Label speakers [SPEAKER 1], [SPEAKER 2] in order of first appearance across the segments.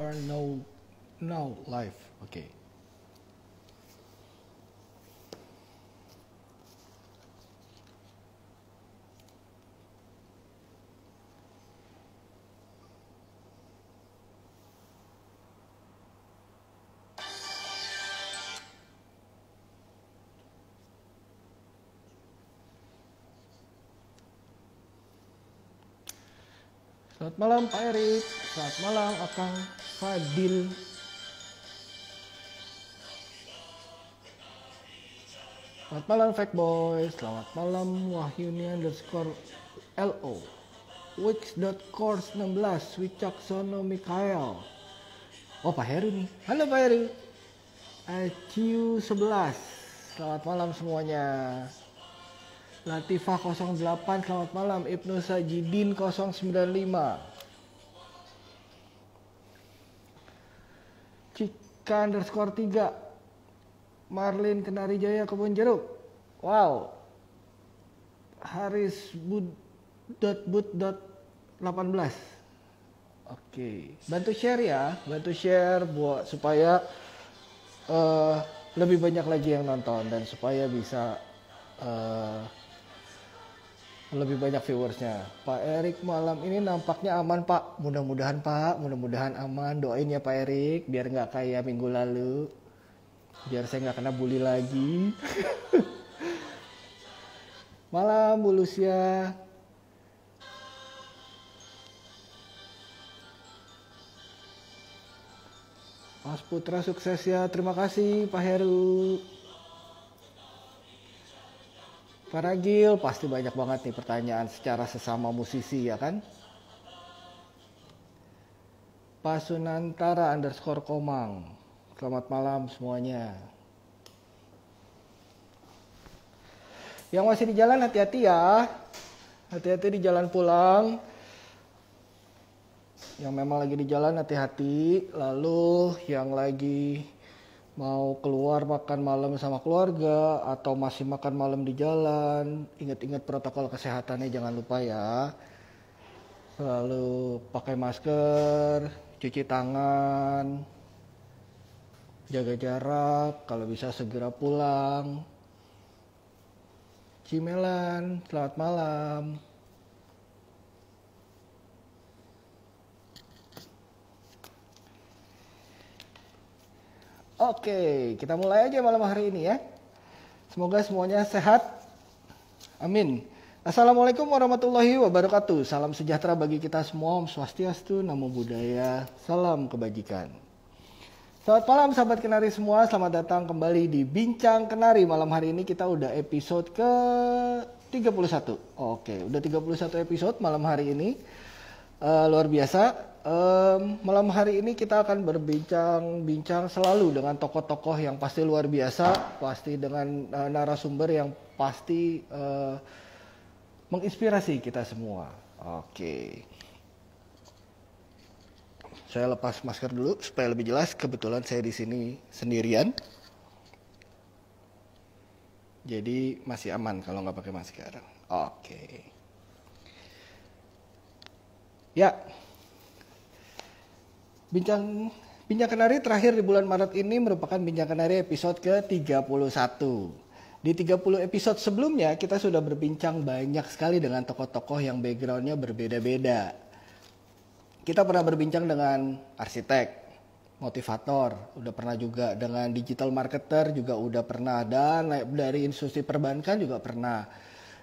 [SPEAKER 1] are now live. Oke. Selamat malam Pak Erik, selamat malam Akang Fadil. Selamat malam Fake Boy, selamat malam Wahyuni_LO Wix.course 16 Wicaksono Mikael. Oh Pak Heru nih, halo Pak Heru. IQ 11, selamat malam semuanya. Latifah 08, selamat malam. Ibnu Sajidin 095. Cika_3. Marlin Kenari Jaya Kebun Jeruk. Wow. Haris Bud.18. Oke. Bantu share ya. Bantu share buat supaya lebih banyak lagi yang nonton dan supaya bisa lebih banyak viewersnya. Pak Erik malam ini nampaknya aman Pak. Mudah-mudahan Pak, mudah-mudahan aman. Doain ya Pak Erik biar nggak kayak minggu lalu. Biar saya nggak kena bully lagi. Malam Bu Lucia. Mas Putra sukses ya. Terima kasih Pak Heru. Pak Ragil, pasti banyak banget nih pertanyaan secara sesama musisi ya kan? Pak Sunantara _Komang. Selamat malam semuanya. Yang masih di jalan hati-hati ya. Hati-hati di jalan pulang. Yang memang lagi di jalan hati-hati. Lalu yang lagi mau keluar makan malam sama keluarga atau masih makan malam di jalan, ingat-ingat protokol kesehatannya jangan lupa ya. Selalu pakai masker, cuci tangan, jaga jarak, kalau bisa segera pulang. Cimelan, selamat malam. Oke, kita mulai aja malam hari ini ya. Semoga semuanya sehat. Amin. Assalamualaikum warahmatullahi wabarakatuh. Salam sejahtera bagi kita semua. Om Swastiastu, Namo Buddhaya, salam kebajikan. Selamat malam sahabat Kenari semua. Selamat datang kembali di Bincang Kenari. Malam hari ini kita udah episode ke 31. Oke, udah 31 episode malam hari ini. Luar biasa. Malam hari ini kita akan berbincang selalu dengan tokoh-tokoh yang pasti luar biasa, pasti dengan narasumber yang pasti menginspirasi kita semua. Oke. Saya lepas masker dulu supaya lebih jelas. Kebetulan saya di sini sendirian. Jadi masih aman kalau nggak pakai masker. Oke. Ya. Bincang Kenari terakhir di bulan Maret ini merupakan Bincang Kenari episode ke-31. Di 30 episode sebelumnya kita sudah berbincang banyak sekali dengan tokoh-tokoh yang backgroundnya berbeda-beda. Kita pernah berbincang dengan arsitek, motivator, udah pernah juga dengan digital marketer juga udah pernah, dan dari institusi perbankan juga pernah.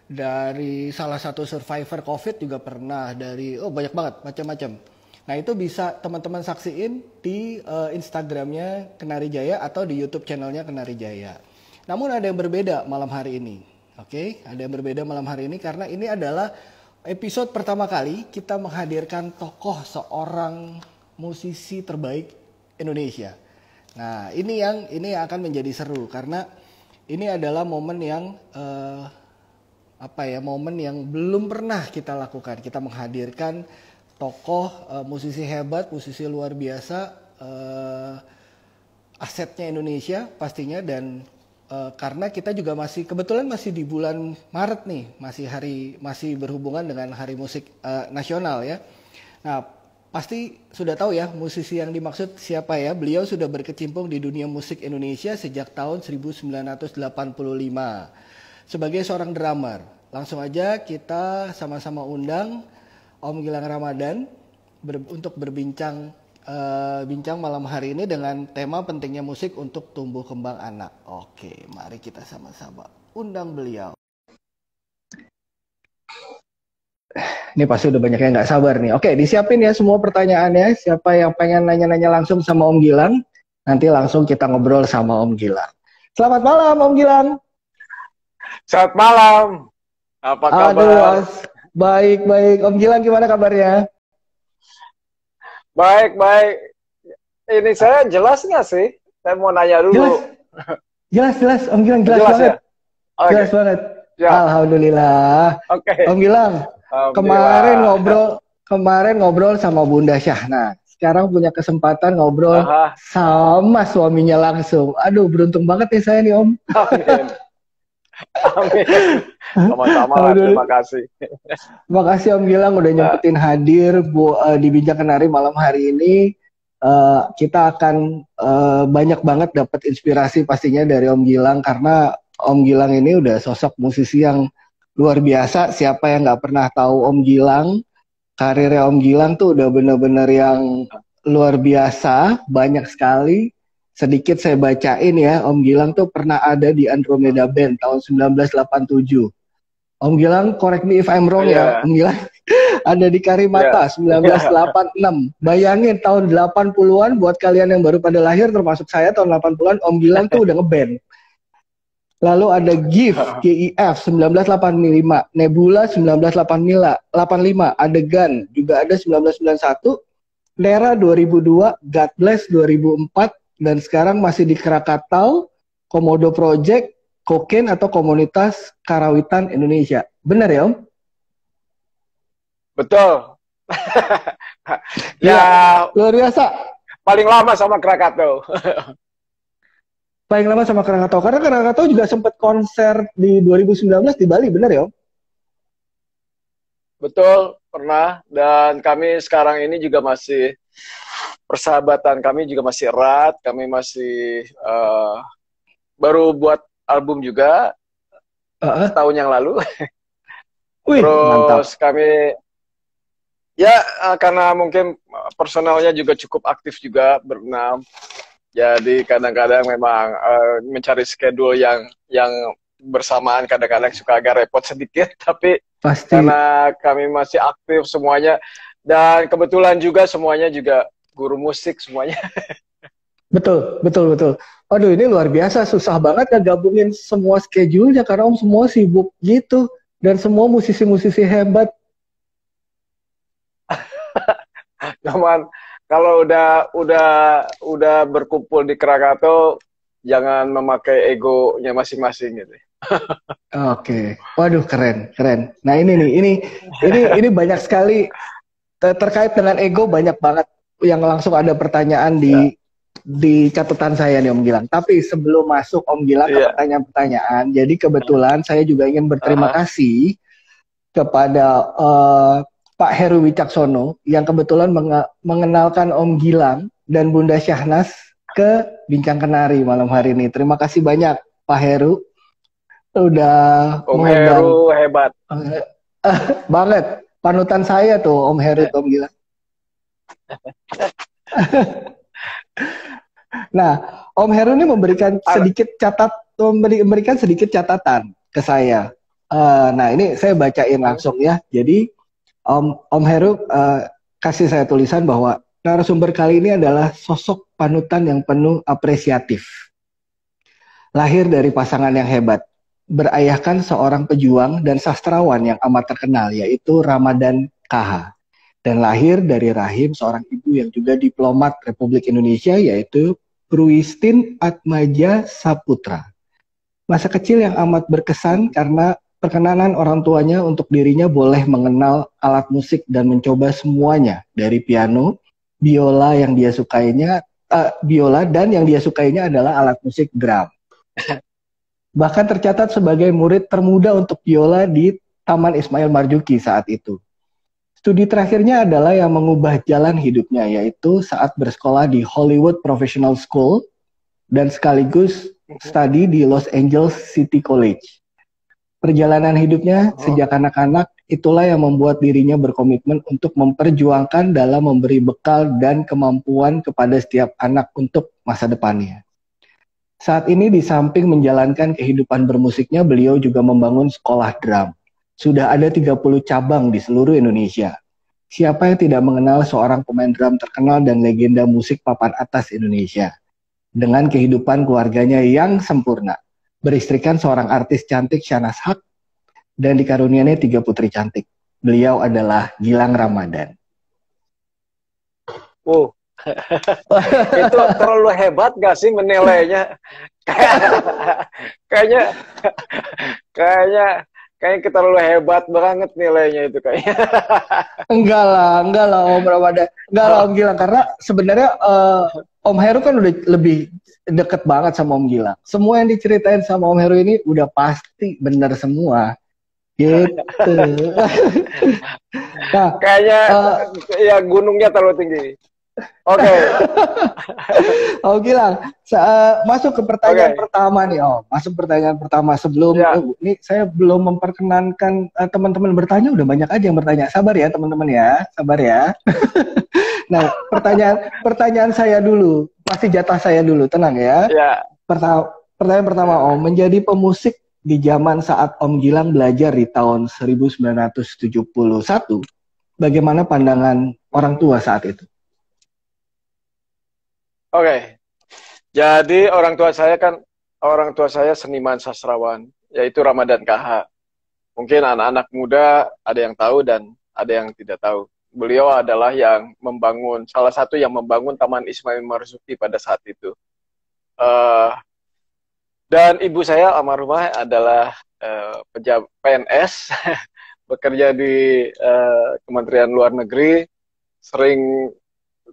[SPEAKER 1] Dari salah satu survivor COVID juga pernah, dari banyak banget macam-macam. Nah itu bisa teman-teman saksiin di Instagramnya Kenari Jaya atau di YouTube channelnya Kenari Jaya. Namun ada yang berbeda malam hari ini. Oke, ada yang berbeda malam hari ini karena ini adalah episode pertama kali kita menghadirkan tokoh seorang musisi terbaik Indonesia. Nah ini yang akan menjadi seru karena ini adalah momen yang momen yang belum pernah kita lakukan. Kita menghadirkan tokoh musisi hebat, musisi luar biasa, asetnya Indonesia pastinya, dan karena kita juga kebetulan masih di bulan Maret nih, masih berhubungan dengan Hari Musik Nasional ya. Nah, Pasti sudah tahu ya musisi yang dimaksud siapa ya. Beliau sudah berkecimpung di dunia musik Indonesia sejak tahun 1985 sebagai seorang drummer. Langsung aja kita sama-sama undang Om Gilang Ramadan untuk berbincang bincang malam hari ini dengan tema pentingnya musik untuk tumbuh kembang anak. Oke, mari kita sama-sama undang beliau. Ini pasti udah banyak yang nggak sabar nih. Oke, disiapin ya semua pertanyaannya. Siapa yang pengen nanya-nanya langsung sama Om Gilang, nanti langsung kita ngobrol sama Om Gilang. Selamat malam Om Gilang.
[SPEAKER 2] Selamat malam. Apa kabar?
[SPEAKER 1] Baik. Om Gilang gimana kabarnya?
[SPEAKER 2] Baik. Ini saya jelas nggak sih? Saya mau nanya dulu.
[SPEAKER 1] Jelas. Om Gilang jelas banget.
[SPEAKER 2] Ya? Okay.
[SPEAKER 1] Jelas banget.
[SPEAKER 2] Ya.
[SPEAKER 1] Alhamdulillah.
[SPEAKER 2] Oke.
[SPEAKER 1] Om Gilang, kemarin ngobrol sama Bunda Syahna. Sekarang punya kesempatan ngobrol sama suaminya langsung. Aduh, beruntung banget nih saya nih, Om.
[SPEAKER 2] Amin. Sama-sama, terima kasih.
[SPEAKER 1] Terima kasih Om Gilang udah nyempetin hadir di Bincang Kenari malam hari ini. Kita akan banyak banget dapat inspirasi pastinya dari Om Gilang, karena Om Gilang ini udah sosok musisi yang luar biasa. Siapa yang nggak pernah tahu Om Gilang? Karirnya Om Gilang tuh udah bener-bener yang luar biasa, banyak sekali. Sedikit saya bacain ya, Om Gilang tuh pernah ada di Andromeda Band tahun 1987. Om Gilang, correct me if I'm wrong ya, Om Gilang ada di Karimata 1986. Bayangin tahun 80-an buat kalian yang baru pada lahir termasuk saya tahun 80-an, Om Gilang tuh udah ngeband. Lalu ada GIF 1985, Nebula 1985, Adegan juga ada 1991, Lera 2002, God Bless 2004, dan sekarang masih di Krakatau, Komodo Project, Koken atau Komunitas Karawitan Indonesia. Benar ya, Om?
[SPEAKER 2] Betul.
[SPEAKER 1] Ya, luar biasa.
[SPEAKER 2] Paling lama sama Krakatau.
[SPEAKER 1] Paling lama sama Krakatau, karena Krakatau juga sempat konser di 2019 di Bali, benar ya, Om?
[SPEAKER 2] Betul, pernah. Dan kami sekarang ini juga masih, persahabatan kami juga masih erat. Kami masih baru buat album juga setahun yang lalu.
[SPEAKER 1] Wih,
[SPEAKER 2] terus
[SPEAKER 1] mantap.
[SPEAKER 2] Kami ya karena mungkin personalnya juga cukup aktif juga berenam. Jadi kadang-kadang memang mencari schedule yang bersamaan kadang-kadang suka agak repot sedikit, tapi
[SPEAKER 1] pasti.
[SPEAKER 2] Karena kami masih aktif semuanya, dan kebetulan juga semuanya juga guru musik semuanya.
[SPEAKER 1] Betul. Aduh, ini luar biasa, susah banget ya gabungin semua schedule-nya karena Om semua sibuk gitu, dan semua musisi-musisi hebat.
[SPEAKER 2] Cuman kalau udah berkumpul di Krakatau, jangan memakai egonya masing-masing gitu.
[SPEAKER 1] Oke. Waduh, keren. Nah, ini banyak sekali terkait dengan ego, banyak banget yang langsung ada pertanyaan di catatan saya nih Om Gilang. Tapi sebelum masuk Om Gilang ke pertanyaan-pertanyaan, jadi kebetulan saya juga ingin berterima kasih kepada Pak Heru Wicaksono yang kebetulan mengenalkan Om Gilang dan Bunda Syahnas ke Bincang Kenari malam hari ini. Terima kasih banyak Pak Heru udah
[SPEAKER 2] Om Heru hebat
[SPEAKER 1] banget, panutan saya tuh Om Heru tuh Om Gilang. Nah, Om Heru ini memberikan sedikit catatan ke saya. Nah, ini saya bacain langsung ya. Jadi Om Heru kasih saya tulisan bahwa narasumber kali ini adalah sosok panutan yang penuh apresiatif. Lahir dari pasangan yang hebat, berayahkan seorang pejuang dan sastrawan yang amat terkenal, yaitu Ramadan KH. Dan lahir dari rahim seorang ibu yang juga diplomat Republik Indonesia, yaitu Pruistin Atmaja Saputra. Masa kecil yang amat berkesan karena perkenanan orang tuanya untuk dirinya boleh mengenal alat musik dan mencoba semuanya, dari piano, biola dan yang dia sukainya adalah alat musik drum. Bahkan tercatat sebagai murid termuda untuk biola di Taman Ismail Marzuki saat itu. Studi terakhirnya adalah yang mengubah jalan hidupnya, yaitu saat bersekolah di Hollywood Professional School dan sekaligus studi di Los Angeles City College. Perjalanan hidupnya
[SPEAKER 2] Oh,
[SPEAKER 1] sejak anak-anak itulah yang membuat dirinya berkomitmen untuk memperjuangkan dalam memberi bekal dan kemampuan kepada setiap anak untuk masa depannya. Saat ini di samping menjalankan kehidupan bermusiknya, beliau juga membangun sekolah drum. Sudah ada 30 cabang di seluruh Indonesia. Siapa yang tidak mengenal seorang pemain drum terkenal dan legenda musik papan atas Indonesia? Dengan kehidupan keluarganya yang sempurna. Beristrikan seorang artis cantik Shahnaz Haq dan dikaruniai 3 putri cantik. Beliau adalah Gilang Ramadan.
[SPEAKER 2] wow. Itu terlalu hebat gak sih menilainya? Kayaknya kayaknya kayaknya kita terlalu hebat banget nilainya itu kayaknya.
[SPEAKER 1] Enggak lah Om Ramadan. Enggak lah Om Gilang. Karena sebenarnya Om Heru kan udah lebih deket banget sama Om Gilang. Semua yang diceritain sama Om Heru ini udah pasti benar semua. Gitu. Nah,
[SPEAKER 2] Kayaknya ya gunungnya terlalu tinggi. Oke.
[SPEAKER 1] Om Gilang, masuk ke pertanyaan pertama nih Om. Masuk pertanyaan pertama sebelum
[SPEAKER 2] Ya.
[SPEAKER 1] ini saya belum memperkenankan teman-teman bertanya, udah banyak aja yang bertanya. Sabar ya teman-teman ya, sabar ya. Nah, pertanyaan saya dulu, pasti jatah saya dulu, tenang ya.
[SPEAKER 2] Ya.
[SPEAKER 1] Pertanyaan pertama Om, menjadi pemusik di zaman saat Om Gilang belajar di tahun 1971, bagaimana pandangan orang tua saat itu?
[SPEAKER 2] Oke. Jadi orang tua saya seniman sastrawan, yaitu Ramadan KH. Mungkin anak-anak muda ada yang tahu dan ada yang tidak tahu. Beliau adalah salah satu yang membangun Taman Ismail Marzuki pada saat itu. Dan ibu saya almarhumah adalah pejabat PNS, bekerja di Kementerian Luar Negeri, sering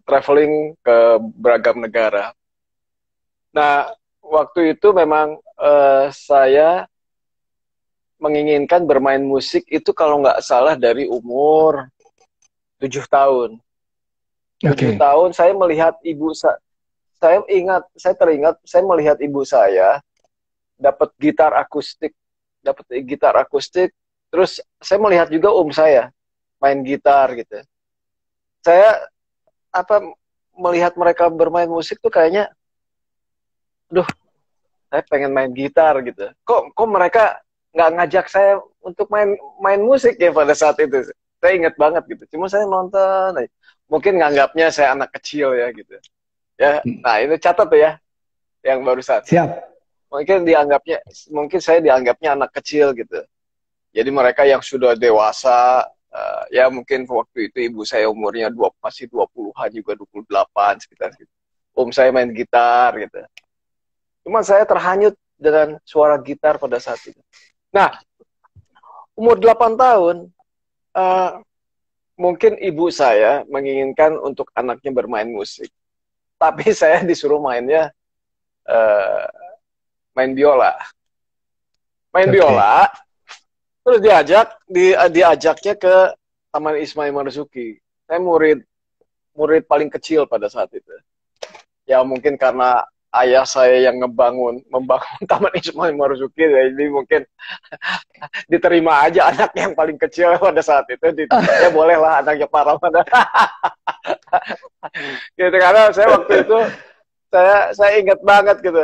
[SPEAKER 2] traveling ke beragam negara. Nah, waktu itu memang saya menginginkan bermain musik itu kalau nggak salah dari umur 7 tahun. 7 tahun saya melihat saya teringat saya melihat ibu saya dapat gitar akustik, terus saya melihat juga saya main gitar gitu. Saya melihat mereka bermain musik tuh kayaknya, duh, saya pengen main gitar gitu. Kok mereka nggak ngajak saya untuk main musik ya pada saat itu. Saya ingat banget gitu. Cuma saya nonton, mungkin nganggapnya saya anak kecil ya gitu. Ya, nah ini catat tuh ya, yang barusan.
[SPEAKER 1] Siap.
[SPEAKER 2] Mungkin saya dianggapnya anak kecil gitu. Jadi mereka yang sudah dewasa, ya mungkin waktu itu ibu saya umurnya masih 20-an juga 28 sekitar gitu. Saya main gitar gitu. Cuma saya terhanyut dengan suara gitar pada saat itu. Nah, umur 8 tahun, mungkin ibu saya menginginkan untuk anaknya bermain musik. Tapi saya disuruh mainnya main biola. Main biola, terus diajaknya ke Taman Ismail Marzuki. Saya murid paling kecil pada saat itu. Ya mungkin karena ayah saya yang membangun Taman Ismail Marzuki, jadi mungkin diterima aja anak yang paling kecil pada saat itu. Ya bolehlah anaknya Pak Ramadan. Gitu, karena saya waktu itu saya ingat banget gitu.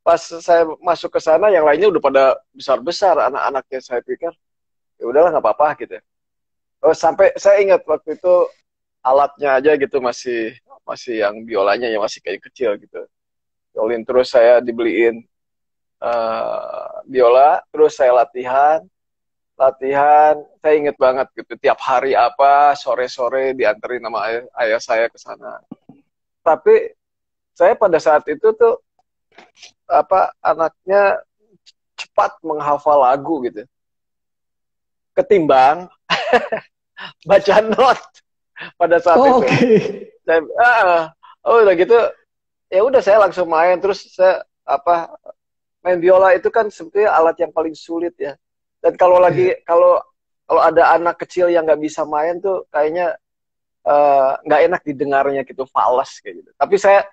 [SPEAKER 2] Pas saya masuk ke sana, yang lainnya udah pada besar-besar anak-anaknya. Saya pikir ya udahlah nggak apa-apa gitu. Sampai saya ingat waktu itu alatnya aja gitu masih yang biolanya yang masih kayak kecil gitu. Violin, terus saya dibeliin biola, terus saya latihan. Saya inget banget gitu, tiap hari sore-sore dianterin sama ayah saya ke sana. Tapi saya pada saat itu tuh anaknya cepat menghafal lagu gitu, ketimbang baca not pada saat itu. Udah gitu, ya udah saya langsung main. Terus saya main biola itu kan sebetulnya alat yang paling sulit ya. Dan kalau kalau ada anak kecil yang nggak bisa main tuh kayaknya nggak enak didengarnya gitu, falas kayak gitu. Tapi saya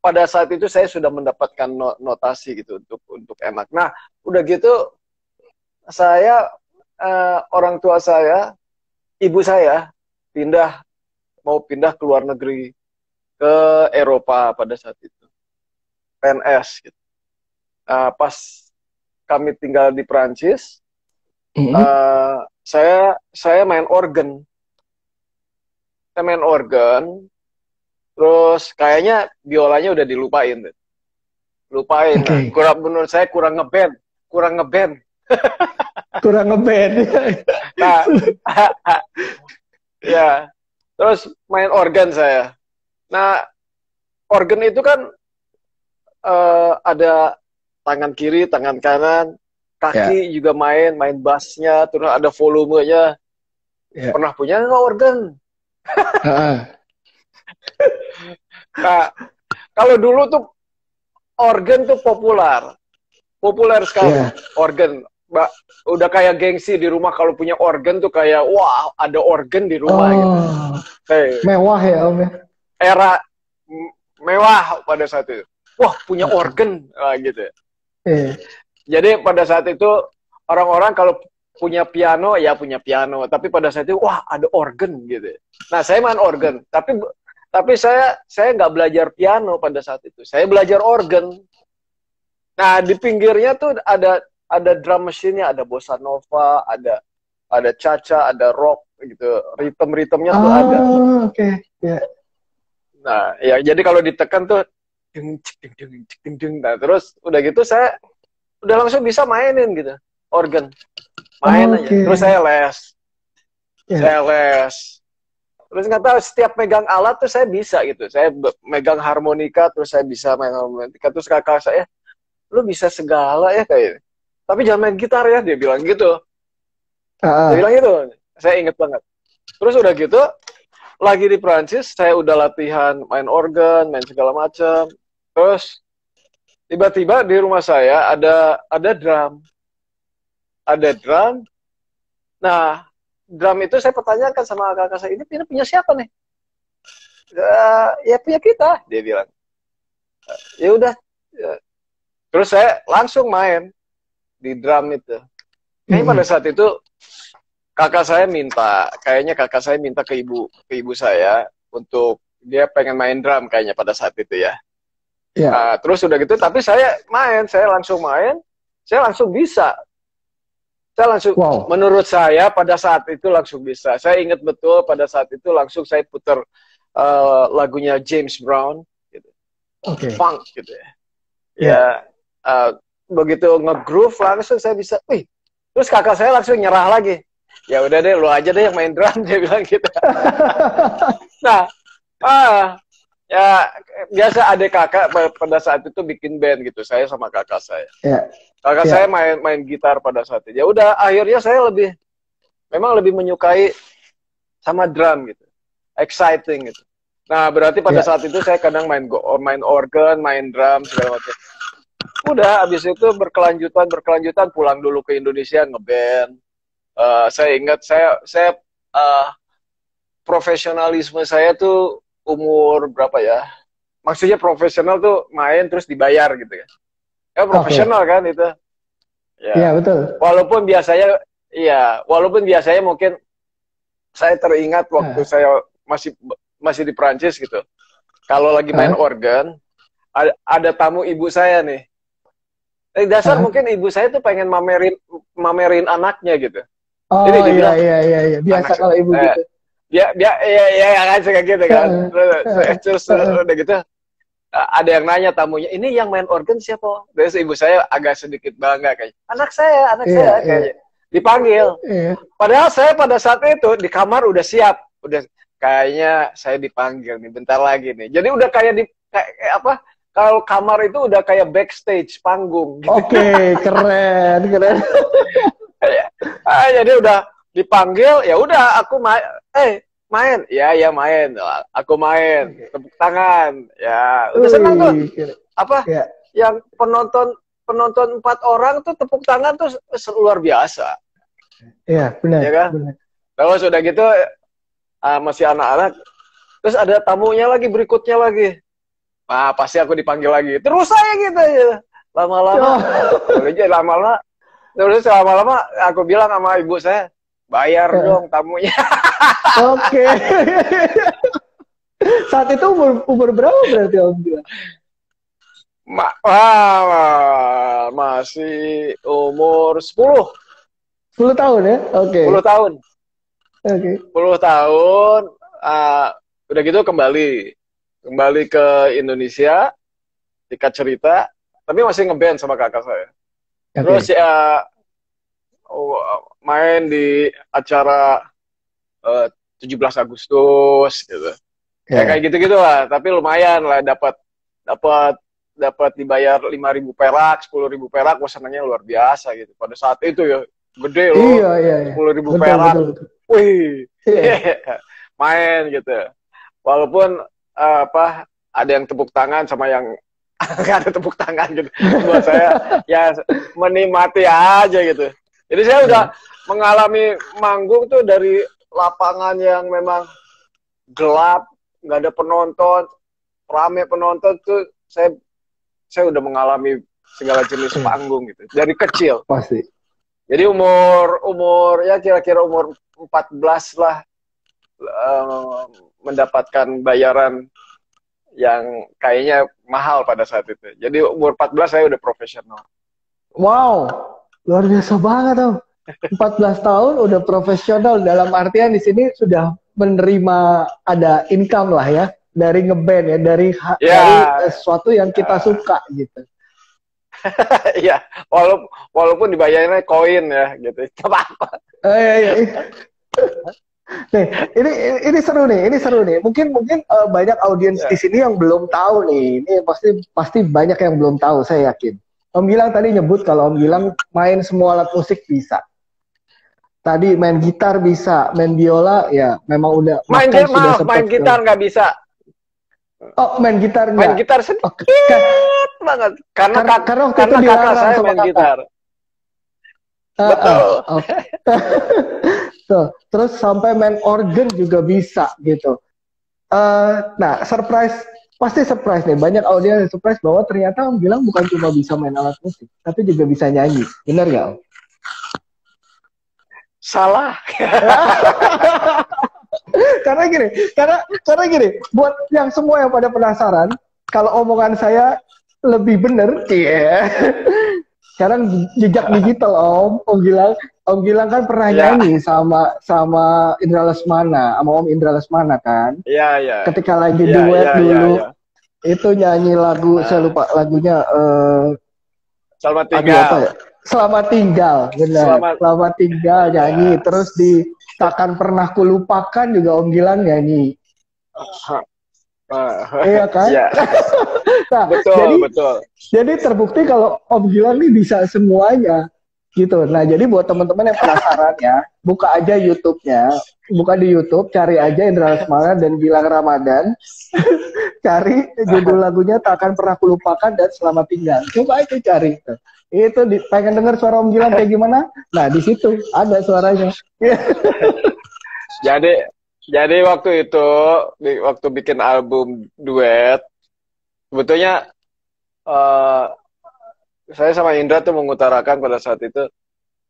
[SPEAKER 2] pada saat itu saya sudah mendapatkan notasi gitu untuk enak. Nah, udah gitu saya orang tua saya, ibu saya mau pindah ke luar negeri, ke Eropa pada saat itu, PNS gitu. Pas kami tinggal di Perancis, saya main organ. Saya main organ, terus kayaknya biolanya udah dilupain. Lupain.
[SPEAKER 1] Okay.
[SPEAKER 2] Menurut saya kurang ngeband. Kurang ngeband. Nah, ya. Terus main organ saya. Nah, organ itu kan ada tangan kiri, tangan kanan, kaki juga main bassnya, terus ada volumenya. Pernah punya nggak organ? Nah, kalau dulu tuh organ tuh populer sekali. Organ, Mbak, udah kayak gengsi di rumah kalau punya organ tuh kayak wah ada organ di rumah gitu.
[SPEAKER 1] Mewah ya Om ya.
[SPEAKER 2] Era mewah pada saat itu. Wah punya organ gitu. Jadi pada saat itu orang-orang kalau punya piano ya punya piano, tapi pada saat itu wah ada organ gitu. Nah saya main organ, tapi saya nggak belajar piano pada saat itu. Saya belajar organ. Nah di pinggirnya tuh ada drum machine-nya, ada bossa nova, ada cha-cha, ada rock gitu. Ritme-ritmenya tuh ada. Nah ya jadi kalau ditekan tuh ding ding ding ding. Nah terus udah gitu saya udah langsung bisa mainin gitu organ. Main aja. Terus saya les. Terus nggak tahu setiap megang alat tuh saya bisa gitu. Saya megang harmonika terus saya bisa main harmonika. Terus kakak saya, lu bisa segala ya kayaknya. Tapi jangan main gitar ya, dia bilang gitu. Dia bilang gitu. Saya inget banget. Terus udah gitu, lagi di Prancis, saya udah latihan main organ, main segala macam. Terus tiba-tiba di rumah saya ada drum. Ada drum. Nah, drum itu saya pertanyakan sama kakak saya, ini punya siapa nih? Ya punya kita, dia bilang. Ya udah. Terus saya langsung main di drum itu. Kayaknya pada saat itu kayaknya kakak saya minta ke ibu saya untuk dia pengen main drum kayaknya pada saat itu ya. Nah, terus udah gitu, tapi saya langsung bisa. Menurut saya pada saat itu langsung bisa. Saya ingat betul pada saat itu langsung saya putar lagunya James Brown, gitu. Funk gitu ya. Begitu nge-groove langsung saya bisa. Terus kakak saya langsung nyerah lagi. Ya udah deh, lu aja deh yang main drum, dia bilang gitu. Nah, ya biasa adik kakak pada saat itu bikin band gitu, saya sama kakak saya. Kakak saya main gitar pada saat itu. Ya udah, akhirnya saya memang lebih menyukai sama drum gitu, exciting gitu. Nah berarti pada saat itu saya kadang main organ, main drum segala macam. Udah, abis itu berkelanjutan pulang dulu ke Indonesia ngeband. Saya ingat saya profesionalisme saya tuh umur berapa ya? Maksudnya profesional tuh main terus dibayar gitu kan. Ya profesional kan itu.
[SPEAKER 1] Ya betul.
[SPEAKER 2] Walaupun biasanya mungkin saya teringat waktu saya masih di Prancis gitu. Kalau lagi main organ, ada tamu ibu saya nih. Dasar mungkin ibu saya tuh pengen mamerin anaknya gitu. Jadi dia bilang,
[SPEAKER 1] iya. Biasa kalau ibu gitu.
[SPEAKER 2] Ya kan kayak gitu kan. Terus udah gitu ada yang nanya tamunya, ini yang main organ siapa? Terus ibu saya agak sedikit bangga kayak, anak saya kayak dipanggil. Padahal saya pada saat itu di kamar udah siap, udah kayaknya saya dipanggil nih bentar lagi nih. Jadi udah kayak kalau kamar itu udah kayak backstage panggung. Gitu.
[SPEAKER 1] Keren.
[SPEAKER 2] Jadi udah dipanggil, ya udah aku main. Ya main. Aku main. Tepuk tangan. Ya, udah senang tuh. Yang penonton 4 orang tuh tepuk tangan tuh luar biasa.
[SPEAKER 1] Iya, benar,
[SPEAKER 2] ya kan?
[SPEAKER 1] benar.
[SPEAKER 2] Kalau sudah gitu masih anak-anak, terus ada tamunya lagi berikutnya lagi. Nah, pasti aku dipanggil lagi. Terus saya gitu ya. Lama-lama,
[SPEAKER 1] Oh,
[SPEAKER 2] udah aja lama-lama, terus lama-lama aku bilang sama ibu saya, bayar
[SPEAKER 1] ya.
[SPEAKER 2] dong tamunya.
[SPEAKER 1] Oke. Saat itu umur berapa berarti Om bilang?
[SPEAKER 2] Masih umur 10,
[SPEAKER 1] 10 tahun ya? Oke.
[SPEAKER 2] 10 tahun.
[SPEAKER 1] Oke.
[SPEAKER 2] 10 tahun, uh, udah gitu kembali ke Indonesia, tingkat cerita, tapi masih ngeband sama kakak saya. Terus
[SPEAKER 1] Oke.
[SPEAKER 2] ya main di acara 17 Agustus gitu. Ya kayak
[SPEAKER 1] Ya.
[SPEAKER 2] gitu-gitu lah, tapi lumayan lah dapat dapat dapat dibayar 5.000 perak, 10.000 perak, wah senangnya luar biasa gitu. Pada saat itu ya gede
[SPEAKER 1] Iya,
[SPEAKER 2] loh,
[SPEAKER 1] iya, iya.
[SPEAKER 2] 10.000
[SPEAKER 1] Betul,
[SPEAKER 2] perak.
[SPEAKER 1] betul, betul.
[SPEAKER 2] Wih.
[SPEAKER 1] Iya.
[SPEAKER 2] Main gitu. Walaupun apa ada yang tepuk tangan sama yang nggak ada tepuk tangan gitu. Buat saya ya menikmati aja gitu. Jadi saya udah
[SPEAKER 1] Iya.
[SPEAKER 2] mengalami manggung tuh dari lapangan yang memang gelap, nggak ada penonton, rame penonton tuh saya udah mengalami segala jenis
[SPEAKER 1] Iya.
[SPEAKER 2] panggung gitu dari kecil.
[SPEAKER 1] Pasti.
[SPEAKER 2] Jadi umur umur ya kira-kira umur 14 lah eh, mendapatkan bayaran yang kayaknya mahal pada saat itu. Jadi umur 14 saya udah profesional.
[SPEAKER 1] Wow. Luar biasa banget Om. 14 tahun udah profesional dalam artian di sini sudah menerima ada income lah ya dari ngeband ya dari
[SPEAKER 2] Ya,
[SPEAKER 1] sesuatu yang kita suka gitu.
[SPEAKER 2] ya walaupun dibayarnya koin ya gitu. Apa-apa.
[SPEAKER 1] Iya, iya, iya. Nih, ini seru nih, ini seru nih. Mungkin mungkin banyak audiens di
[SPEAKER 2] Ya.
[SPEAKER 1] sini yang belum tahu nih. Ini pasti pasti banyak yang belum tahu, saya yakin. Om Gilang tadi nyebut kalau Om Gilang main semua alat musik bisa. Tadi main gitar bisa, main biola ya memang udah bahkan sudah
[SPEAKER 2] Main
[SPEAKER 1] sempat ke.
[SPEAKER 2] gitar nggak bisa.
[SPEAKER 1] Oh, main gitar
[SPEAKER 2] Main
[SPEAKER 1] enggak.
[SPEAKER 2] gitar sedikit
[SPEAKER 1] Oke.
[SPEAKER 2] banget. Karena
[SPEAKER 1] Karena waktu itu
[SPEAKER 2] karena kakak
[SPEAKER 1] dilarang
[SPEAKER 2] saya
[SPEAKER 1] sama
[SPEAKER 2] main
[SPEAKER 1] kakak.
[SPEAKER 2] gitar.
[SPEAKER 1] Heeh.
[SPEAKER 2] Betul.
[SPEAKER 1] Oke. Tuh, terus sampai main organ juga bisa gitu. Nah, surprise pasti surprise nih. Banyak audiens yang surprise bahwa ternyata Om Gilang bukan cuma bisa main alat musik, tapi juga bisa nyanyi. Benar nggak Om?
[SPEAKER 2] Salah.
[SPEAKER 1] Karena gini, karena gini, buat yang semua yang pada penasaran, kalau omongan saya lebih benar, iya. Sekarang jejak digital Om Gilang kan pernah
[SPEAKER 2] Ya,
[SPEAKER 1] nyanyi sama sama Indra Lesmana, sama Om Indra Lesmana kan.
[SPEAKER 2] ya, ya.
[SPEAKER 1] Ketika lagi
[SPEAKER 2] Ya,
[SPEAKER 1] duet
[SPEAKER 2] ya, ya,
[SPEAKER 1] dulu,
[SPEAKER 2] ya.
[SPEAKER 1] itu nyanyi lagu, saya
[SPEAKER 2] Nah,
[SPEAKER 1] lupa lagunya,
[SPEAKER 2] selamat
[SPEAKER 1] aduh apa
[SPEAKER 2] tinggal.
[SPEAKER 1] ya? Selamat tinggal, benar.
[SPEAKER 2] Selamat
[SPEAKER 1] Selamat tinggal nyanyi.
[SPEAKER 2] ya.
[SPEAKER 1] Terus di Takkan Pernah Kulupakan juga Om Gilang nyanyi. Iya kan?
[SPEAKER 2] Ya,
[SPEAKER 1] Nah,
[SPEAKER 2] betul, betul.
[SPEAKER 1] jadi terbukti kalau Om Gilang ini bisa semuanya gitu. Nah, jadi buat teman-teman yang penasaran ya, buka aja YouTube-nya, buka di YouTube, cari aja Indra Lesmana dan Gilang Ramadan, cari judul lagunya Takkan Pernah Kulupakan dan Selamat Tinggal. Coba itu cari. Itu pengen denger suara Om Gilang kayak gimana? Nah, di situ ada suaranya.
[SPEAKER 2] Jadi jadi waktu itu waktu bikin album duet, sebetulnya eh, saya sama Indra tuh mengutarakan pada saat itu,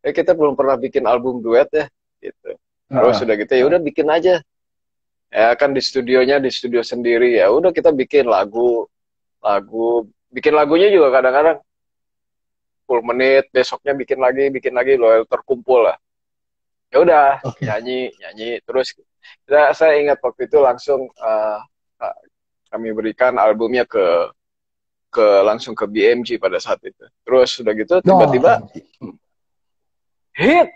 [SPEAKER 2] kita belum pernah bikin album duet ya, gitu. Terus
[SPEAKER 1] Heeh.
[SPEAKER 2] sudah gitu ya udah bikin aja. Ya kan di studionya di studio sendiri ya udah kita bikin lagu bikin lagunya juga kadang-kadang 10 menit besoknya bikin lagi loh terkumpul lah ya udah
[SPEAKER 1] Oke.
[SPEAKER 2] nyanyi nyanyi terus saya ingat waktu itu langsung kami berikan albumnya ke langsung ke BMG pada saat itu terus sudah gitu
[SPEAKER 1] No.
[SPEAKER 2] tiba-tiba hit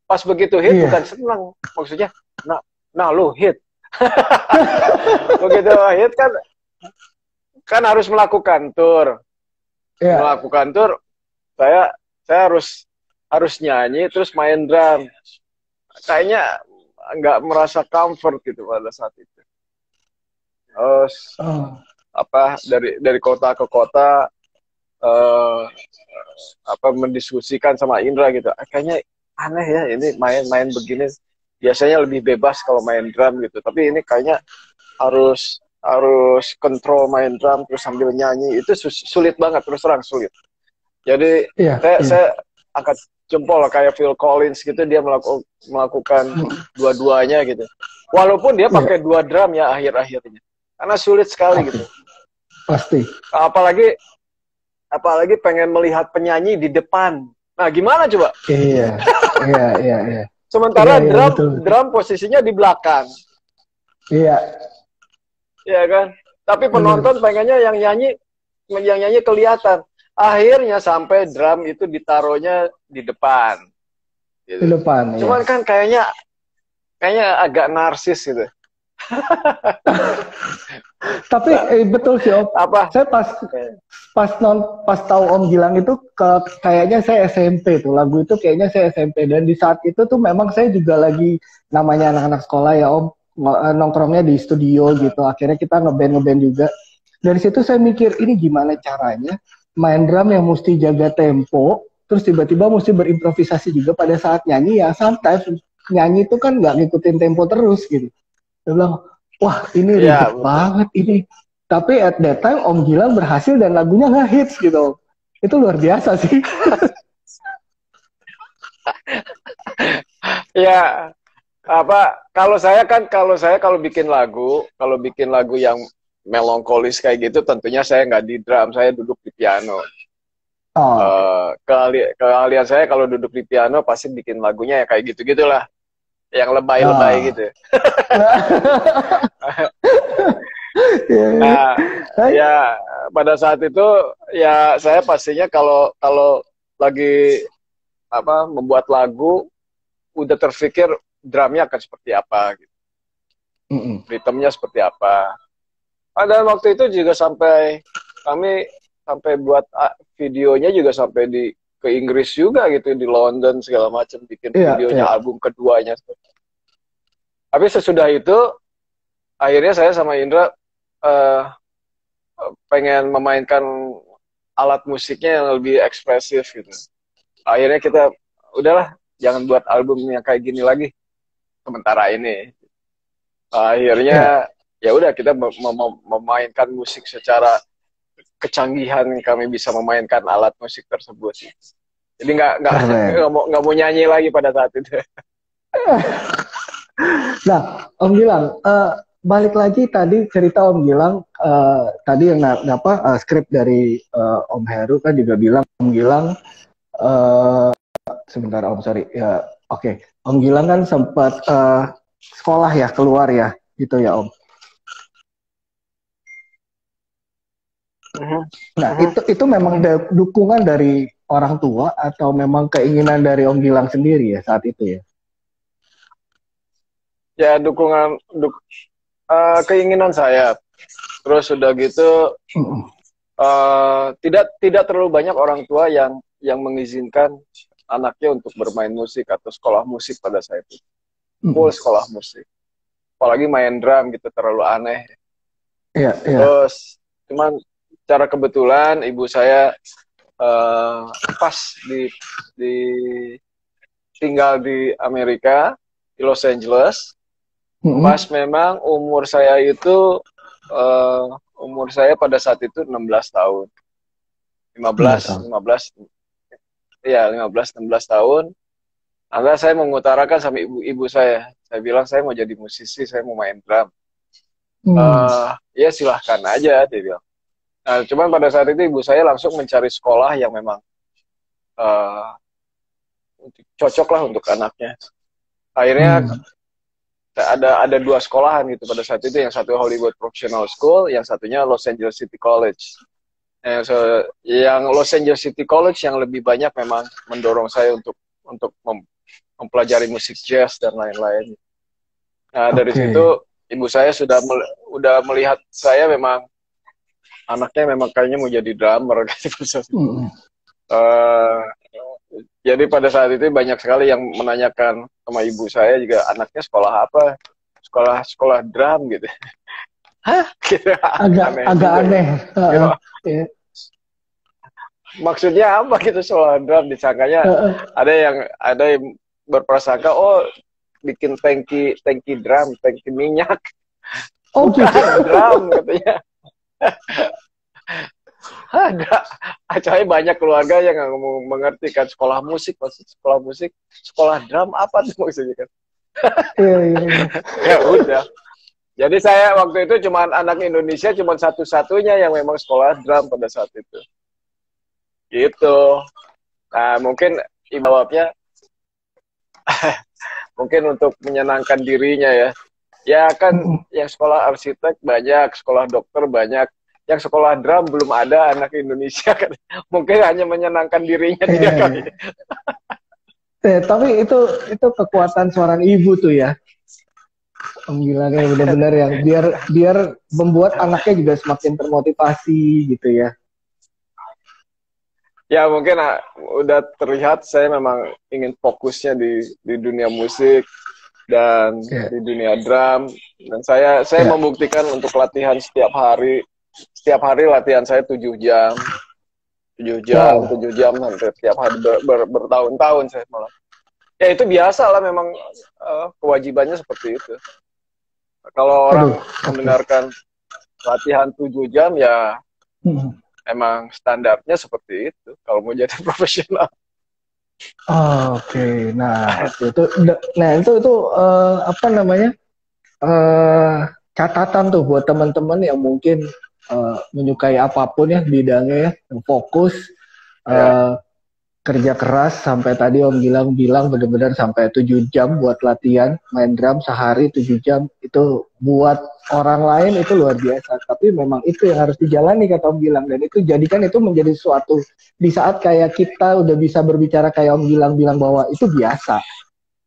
[SPEAKER 2] pas begitu hit
[SPEAKER 1] Iya.
[SPEAKER 2] bukan senang maksudnya nah lo hit begitu hit kan harus melakukan tour
[SPEAKER 1] Iya.
[SPEAKER 2] saya harus nyanyi terus main drum kayaknya nggak merasa comfort gitu pada saat itu terus
[SPEAKER 1] Oh.
[SPEAKER 2] apa dari kota ke kota eh, apa mendiskusikan sama Indra gitu kayaknya aneh ya, ini main-main begini biasanya lebih bebas kalau main drum gitu, tapi ini kayaknya harus harus kontrol main drum terus sambil nyanyi itu sulit banget, terus terang sulit. Jadi
[SPEAKER 1] Iya, iya.
[SPEAKER 2] saya angkat jempol lah, kayak Phil Collins gitu, dia melakukan dua-duanya gitu. Walaupun dia
[SPEAKER 1] Iya,
[SPEAKER 2] pakai dua drum ya akhir-akhirnya, karena sulit sekali
[SPEAKER 1] pasti,
[SPEAKER 2] gitu.
[SPEAKER 1] pasti.
[SPEAKER 2] Apalagi apalagi pengen melihat penyanyi di depan. Nah, gimana coba?
[SPEAKER 1] Iya, iya, iya, iya. Iya,
[SPEAKER 2] Sementara
[SPEAKER 1] iya,
[SPEAKER 2] drum
[SPEAKER 1] betul, betul.
[SPEAKER 2] drum posisinya di belakang,
[SPEAKER 1] Iya,
[SPEAKER 2] ya kan? Tapi
[SPEAKER 1] benar.
[SPEAKER 2] penonton pengennya yang nyanyi kelihatan. Akhirnya sampai drum itu ditaruhnya di depan,
[SPEAKER 1] Di
[SPEAKER 2] gitu.
[SPEAKER 1] depan, ya.
[SPEAKER 2] Cuman kan kayaknya kayaknya agak narsis gitu.
[SPEAKER 1] Tapi betul sih Om.
[SPEAKER 2] Apa?
[SPEAKER 1] Saya pas tahu Om Gilang itu kayaknya saya SMP tuh. Lagu itu kayaknya saya SMP dan di saat itu tuh memang saya juga lagi namanya anak-anak sekolah ya Om nongkrongnya di studio gitu. Akhirnya kita ngeband juga. Dari situ saya mikir ini gimana caranya main drum yang mesti jaga tempo, terus tiba-tiba mesti berimprovisasi juga pada saat nyanyi ya sometimes nyanyi itu kan nggak ngikutin tempo terus gitu. Dia bilang, wah ini
[SPEAKER 2] Ya,
[SPEAKER 1] ribet
[SPEAKER 2] betul.
[SPEAKER 1] banget ini. Tapi at that time Om Gilang berhasil dan lagunya nge-hits gitu. Itu luar biasa sih.
[SPEAKER 2] Ya, apa kalau bikin lagu yang melankolis kayak gitu, tentunya saya nggak di drum, saya duduk di piano.
[SPEAKER 1] Oh,
[SPEAKER 2] Keahlian saya kalau duduk di piano pasti bikin lagunya ya kayak gitu-gitulah, yang lebay-lebay
[SPEAKER 1] oh.
[SPEAKER 2] gitu.
[SPEAKER 1] Iya, iya.
[SPEAKER 2] Nah,
[SPEAKER 1] Hai.
[SPEAKER 2] ya pada saat itu ya saya pastinya kalau kalau lagi membuat lagu udah terpikir drumnya akan seperti apa, gitu.
[SPEAKER 1] Mm-mm.
[SPEAKER 2] Ritmenya seperti apa. Dan waktu itu juga kami sampai buat videonya juga sampai ke Inggris juga gitu, di London segala macam, bikin
[SPEAKER 1] Iya,
[SPEAKER 2] videonya
[SPEAKER 1] iya.
[SPEAKER 2] album keduanya. Tapi sesudah itu akhirnya saya sama Indra eh, pengen memainkan alat musiknya yang lebih ekspresif gitu. Akhirnya kita udahlah, jangan buat album yang kayak gini lagi sementara ini.
[SPEAKER 1] Iya.
[SPEAKER 2] Akhirnya ya udah, kita memainkan musik secara kecanggihan, kami bisa memainkan alat musik tersebut. Jadi
[SPEAKER 1] Keren.
[SPEAKER 2] nggak mau nyanyi lagi pada saat itu.
[SPEAKER 1] Nah, Om Gilang, balik lagi tadi cerita Om Gilang, tadi yang skrip dari Om Heru kan juga bilang Om Gilang, eh, sebentar Om, sorry, ya, oke. Om Gilang kan sempat sekolah ya, keluar ya, gitu ya Om. Nah, itu memang dukungan dari orang tua atau memang keinginan dari Om Gilang sendiri ya saat itu ya?
[SPEAKER 2] Ya, keinginan saya. Terus udah gitu,
[SPEAKER 1] Mm-mm.
[SPEAKER 2] tidak tidak terlalu banyak orang tua yang mengizinkan anaknya untuk bermain musik atau sekolah musik pada saat itu. Full
[SPEAKER 1] Mm-mm.
[SPEAKER 2] sekolah musik. Apalagi main drum gitu, terlalu aneh.
[SPEAKER 1] Iya, iya.
[SPEAKER 2] Terus cuman secara kebetulan ibu saya pas di tinggal di Amerika, di Los Angeles. Pas
[SPEAKER 1] Mm-mm.
[SPEAKER 2] memang umur saya pada saat itu 16 tahun.
[SPEAKER 1] 16
[SPEAKER 2] 15
[SPEAKER 1] tahun.
[SPEAKER 2] 15 ya 16 tahun. Maka saya mengutarakan sama ibu saya. Saya bilang saya mau jadi musisi, saya mau main drum.
[SPEAKER 1] Hmm.
[SPEAKER 2] Ya silahkan aja, dia bilang. Nah, cuman pada saat itu ibu saya langsung mencari sekolah yang memang uh, cocok lah untuk anaknya. Akhirnya
[SPEAKER 1] Hmm.
[SPEAKER 2] ada dua sekolahan gitu pada saat itu, yang satu Hollywood Professional School, yang satunya Los Angeles City College. Yang Los Angeles City College yang lebih banyak memang mendorong saya untuk mempelajari musik jazz dan lain-lain. Nah, dari
[SPEAKER 1] Oke.
[SPEAKER 2] situ ibu saya udah melihat saya memang anaknya memang kayaknya mau jadi drummer gitu.
[SPEAKER 1] Hmm.
[SPEAKER 2] Uh, jadi pada saat itu banyak sekali yang menanyakan sama ibu saya juga, anaknya sekolah apa? Sekolah drum gitu. Hah? Gitu.
[SPEAKER 1] Agak
[SPEAKER 2] Aneh
[SPEAKER 1] agak
[SPEAKER 2] juga gitu.
[SPEAKER 1] aneh.
[SPEAKER 2] Gitu.
[SPEAKER 1] Ya.
[SPEAKER 2] Maksudnya apa gitu sekolah drum? Disangkanya
[SPEAKER 1] Heeh.
[SPEAKER 2] ada yang berprasangka, oh bikin tangki drum, tangki minyak.
[SPEAKER 1] Oh gitu.
[SPEAKER 2] Bukan drum katanya. Ada, acaranya banyak keluarga yang nggak mengerti kan, sekolah musik, maksud sekolah musik, sekolah drum apa tuh maksudnya kan?
[SPEAKER 1] Iya, iya, iya.
[SPEAKER 2] Ya udah. Jadi saya waktu itu cuma anak Indonesia, cuma satu-satunya yang memang sekolah drum pada saat itu. Gitu. Nah, mungkin jawabnya mungkin untuk menyenangkan dirinya ya. Ya kan yang sekolah arsitek banyak, sekolah dokter banyak. Yang sekolah drum belum ada anak Indonesia kan. Mungkin hanya menyenangkan dirinya dia kali.
[SPEAKER 1] Tapi itu kekuatan seorang ibu tuh ya. Om Gilang ya benar-benar yang biar membuat anaknya juga semakin termotivasi gitu ya.
[SPEAKER 2] Ya mungkin udah terlihat saya memang ingin fokusnya di dunia musik dan di dunia drum, dan saya membuktikan untuk latihan setiap hari latihan saya 7 jam 7 jam hampir tiap hari bertahun-tahun saya malah. Ya itu biasa lah, memang kewajibannya seperti itu. Kalau orang mendengarkan latihan 7 jam ya emang standarnya seperti itu kalau mau jadi profesional.
[SPEAKER 1] Oke. Nah itu apa namanya, catatan tuh buat teman-teman yang mungkin menyukai apapun ya bidangnya ya, yang fokus kerja keras sampai tadi Om Gilang bilang benar-benar sampai 7 jam buat latihan main drum sehari 7 jam, itu buat orang lain itu luar biasa, tapi memang itu yang harus dijalani kata Om Gilang, dan itu jadikan itu menjadi suatu di saat kayak kita udah bisa berbicara kayak Om Gilang bilang bahwa itu biasa,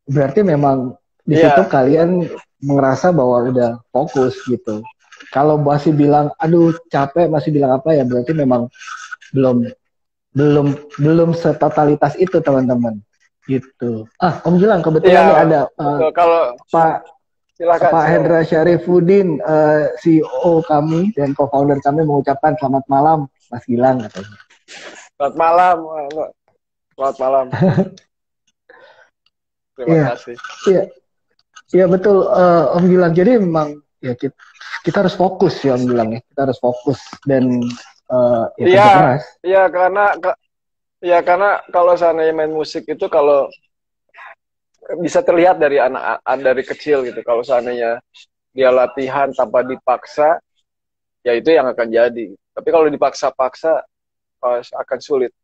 [SPEAKER 1] berarti memang di situ kalian merasa bahwa udah fokus gitu. Kalau masih bilang aduh capek, masih bilang apa ya, berarti memang belum setotalitas itu teman-teman gitu. Om Gilang kebetulan nih ada
[SPEAKER 2] kalau silakan,
[SPEAKER 1] Pak Hendra Syarifuddin, CEO kami dan co-founder kami mengucapkan selamat malam Mas Gilang katanya.
[SPEAKER 2] Selamat malam. Selamat malam. Terima kasih.
[SPEAKER 1] Iya betul Om Gilang. Jadi memang ya kita harus fokus ya Om Gilang ya. Kita harus fokus dan keras.
[SPEAKER 2] Iya karena kalau seandainya main musik itu kalau bisa terlihat dari dari kecil gitu. Kalau seandainya dia latihan tanpa dipaksa, ya itu yang akan jadi. Tapi kalau dipaksa-paksa akan sulit.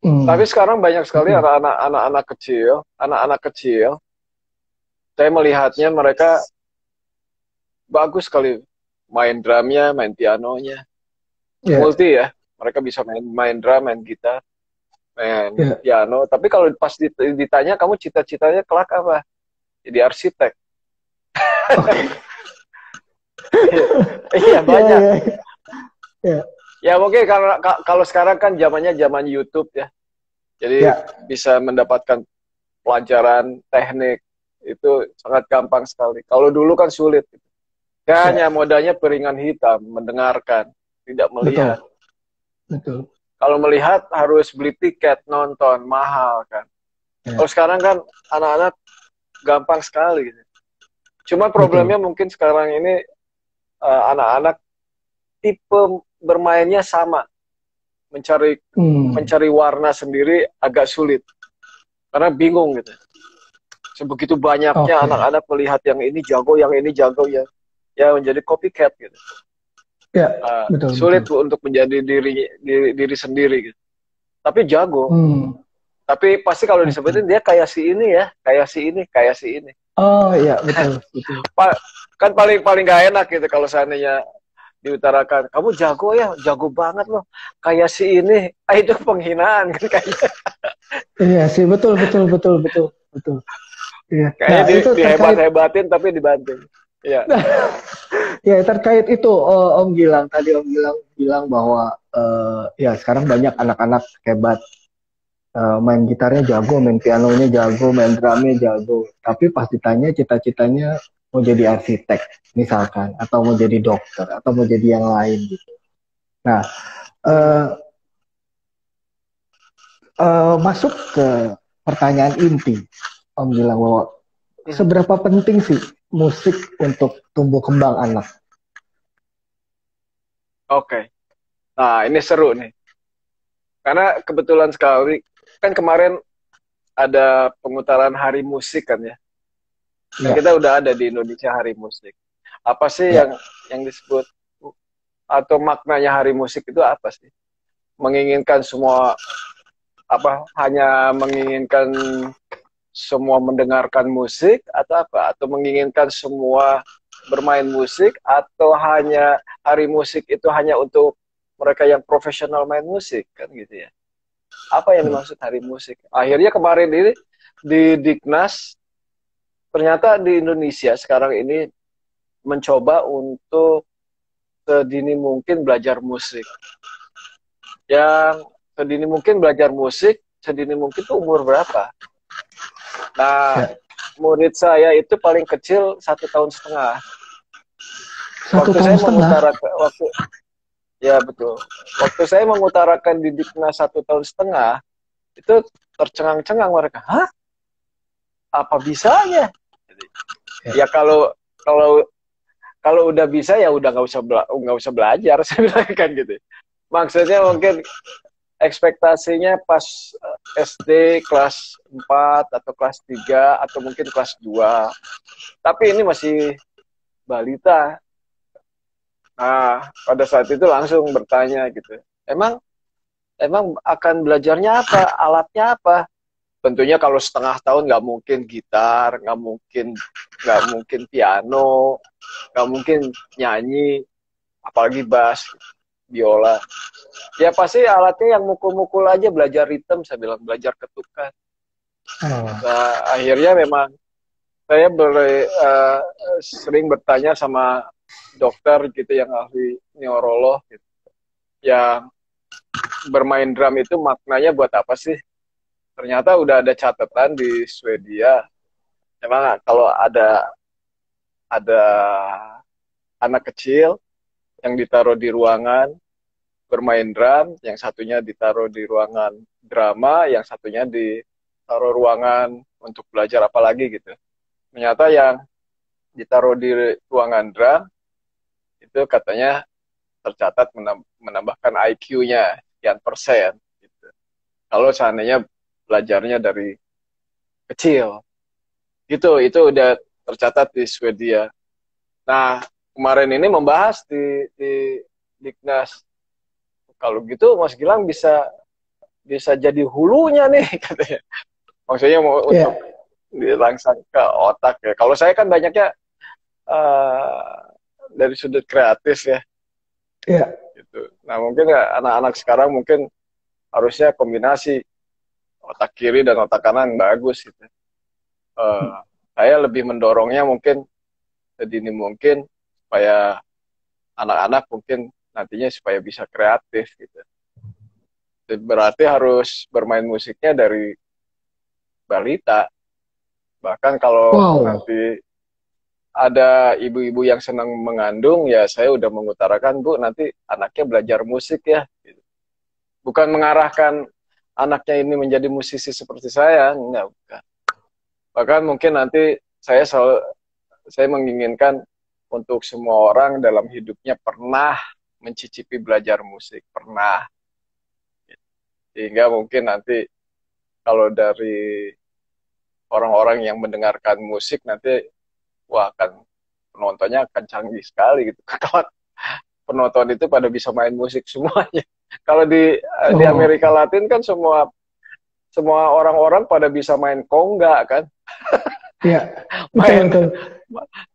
[SPEAKER 2] Tapi sekarang banyak sekali anak-anak kecil, saya melihatnya mereka bagus sekali main drumnya, main pianonya, multi ya. Mereka bisa main drum, main gitar, main piano. Tapi kalau pas ditanya kamu cita-citanya kelak apa? Jadi arsitek. Iya banyak. Ya mungkin karena kalau sekarang kan zamannya zaman YouTube ya. Jadi bisa mendapatkan pelajaran teknik itu sangat gampang sekali. Kalau dulu kan sulit. Hanya modalnya piringan hitam, mendengarkan, tidak melihat.
[SPEAKER 1] Betul.
[SPEAKER 2] Kalau melihat harus beli tiket, nonton, mahal kan. Kalau sekarang kan anak-anak gampang sekali. Cuma problemnya mungkin sekarang ini anak-anak tipe bermainnya sama. Mencari warna sendiri agak sulit. Karena bingung gitu. Sebegitu banyaknya anak-anak melihat yang ini jago, ya menjadi copycat gitu. Sulit untuk menjadi diri sendiri gitu. Tapi jago. Tapi pasti kalau disebutin dia kayak si ini ya, kayak si ini.
[SPEAKER 1] Oh iya betul.
[SPEAKER 2] Kan paling gak enak gitu kalau seandainya diutarakan, kamu jago ya, jago banget loh, kayak si ini, itu penghinaan kan kayaknya.
[SPEAKER 1] Iya sih, betul. Iya.
[SPEAKER 2] Kayaknya dihebat-hebatin tapi dibanting. Iya.
[SPEAKER 1] Ya terkait itu Om Gilang, tadi Om Gilang bilang bahwa ya sekarang banyak anak-anak hebat, main gitarnya jago, main pianonya jago, main drumnya jago, tapi pas ditanya cita-citanya mau jadi arsitek misalkan, atau mau jadi dokter, atau mau jadi yang lain gitu. Nah, masuk ke pertanyaan inti. Om bilang bahwa seberapa penting sih musik untuk tumbuh kembang anak?
[SPEAKER 2] Oke. Nah, ini seru nih. Karena kebetulan sekali, kan kemarin ada pemutaran hari musik kan ya. Kan
[SPEAKER 1] Ya,
[SPEAKER 2] kita udah ada di Indonesia hari musik. Apa sih
[SPEAKER 1] ya,
[SPEAKER 2] yang disebut atau maknanya hari musik itu apa sih? Menginginkan semua apa hanya menginginkan semua mendengarkan musik atau apa? Atau menginginkan semua bermain musik atau hanya hari musik itu hanya untuk mereka yang profesional main musik kan gitu ya? Apa yang dimaksud hari musik? Akhirnya kemarin ini di Diknas ternyata di Indonesia sekarang ini mencoba untuk sedini mungkin belajar musik. Yang sedini mungkin belajar musik, sedini mungkin tuh umur berapa? Nah,
[SPEAKER 1] ya.
[SPEAKER 2] murid saya itu paling kecil 1,5 tahun.
[SPEAKER 1] Satu
[SPEAKER 2] Waktu
[SPEAKER 1] tahun
[SPEAKER 2] saya
[SPEAKER 1] setengah.
[SPEAKER 2] mengutarakan, ya betul. Waktu saya mengutarakan di Diknas 1,5 tahun, itu tercengang-cengang mereka. Hah? Apa bisanya?
[SPEAKER 1] Ya.
[SPEAKER 2] Ya kalau kalau udah bisa ya udah nggak usah belajar saya bilang kan gitu. Maksudnya mungkin ekspektasinya pas SD kelas 4 atau kelas 3 atau mungkin kelas 2. Tapi ini masih balita. Nah, pada saat itu langsung bertanya gitu. Emang emang akan belajarnya apa? Alatnya apa? Tentunya kalau 1,5 tahun nggak mungkin gitar, nggak mungkin piano, nggak mungkin nyanyi, apalagi bass, biola. Ya pasti alatnya yang mukul-mukul aja, belajar ritme, saya bilang belajar ketukan.
[SPEAKER 1] Oh.
[SPEAKER 2] Nah, akhirnya memang saya sering bertanya sama dokter gitu yang ahli neurolog gitu. Yang bermain drum itu maknanya buat apa sih? Ternyata udah ada catatan di Swedia. Memang kalau ada anak kecil yang ditaruh di ruangan bermain drum, yang satunya ditaruh di ruangan drama, yang satunya ditaruh ruangan untuk belajar apa lagi gitu. Ternyata yang ditaruh di ruangan drum itu katanya tercatat menambahkan IQ-nya sekian persen. Gitu. Kalau seandainya belajarnya dari kecil, gitu itu udah tercatat di Swedia. Nah kemarin ini membahas di Diknas, kalau gitu Mas Gilang bisa bisa jadi hulunya nih katanya. Maksudnya mau
[SPEAKER 1] Ya,
[SPEAKER 2] untuk dirangsang ke otak ya. Kalau saya kan banyaknya uh, dari sudut kreatif ya
[SPEAKER 1] ya.
[SPEAKER 2] gitu. Nah mungkin ya, anak-anak sekarang mungkin harusnya kombinasi otak kiri dan otak kanan bagus gitu. Uh, saya lebih mendorongnya mungkin sedini mungkin supaya anak-anak mungkin nantinya supaya bisa kreatif gitu. Berarti harus bermain musiknya dari balita. Bahkan kalau
[SPEAKER 1] Wow.
[SPEAKER 2] nanti ada ibu-ibu yang senang mengandung, ya saya udah mengutarakan, Bu, nanti anaknya belajar musik ya. Bukan mengarahkan anaknya ini menjadi musisi seperti saya, enggak, bukan. Bahkan mungkin nanti saya menginginkan untuk semua orang dalam hidupnya pernah mencicipi belajar musik, pernah. Sehingga mungkin nanti kalau dari orang-orang yang mendengarkan musik nanti, wah akan penontonnya akan canggih sekali gitu. Kalau penonton itu pada bisa main musik semuanya. Kalau di
[SPEAKER 1] Oh.
[SPEAKER 2] Amerika Latin kan semua semua orang-orang pada bisa main conga kan,
[SPEAKER 1] Ya, betul
[SPEAKER 2] main
[SPEAKER 1] betul.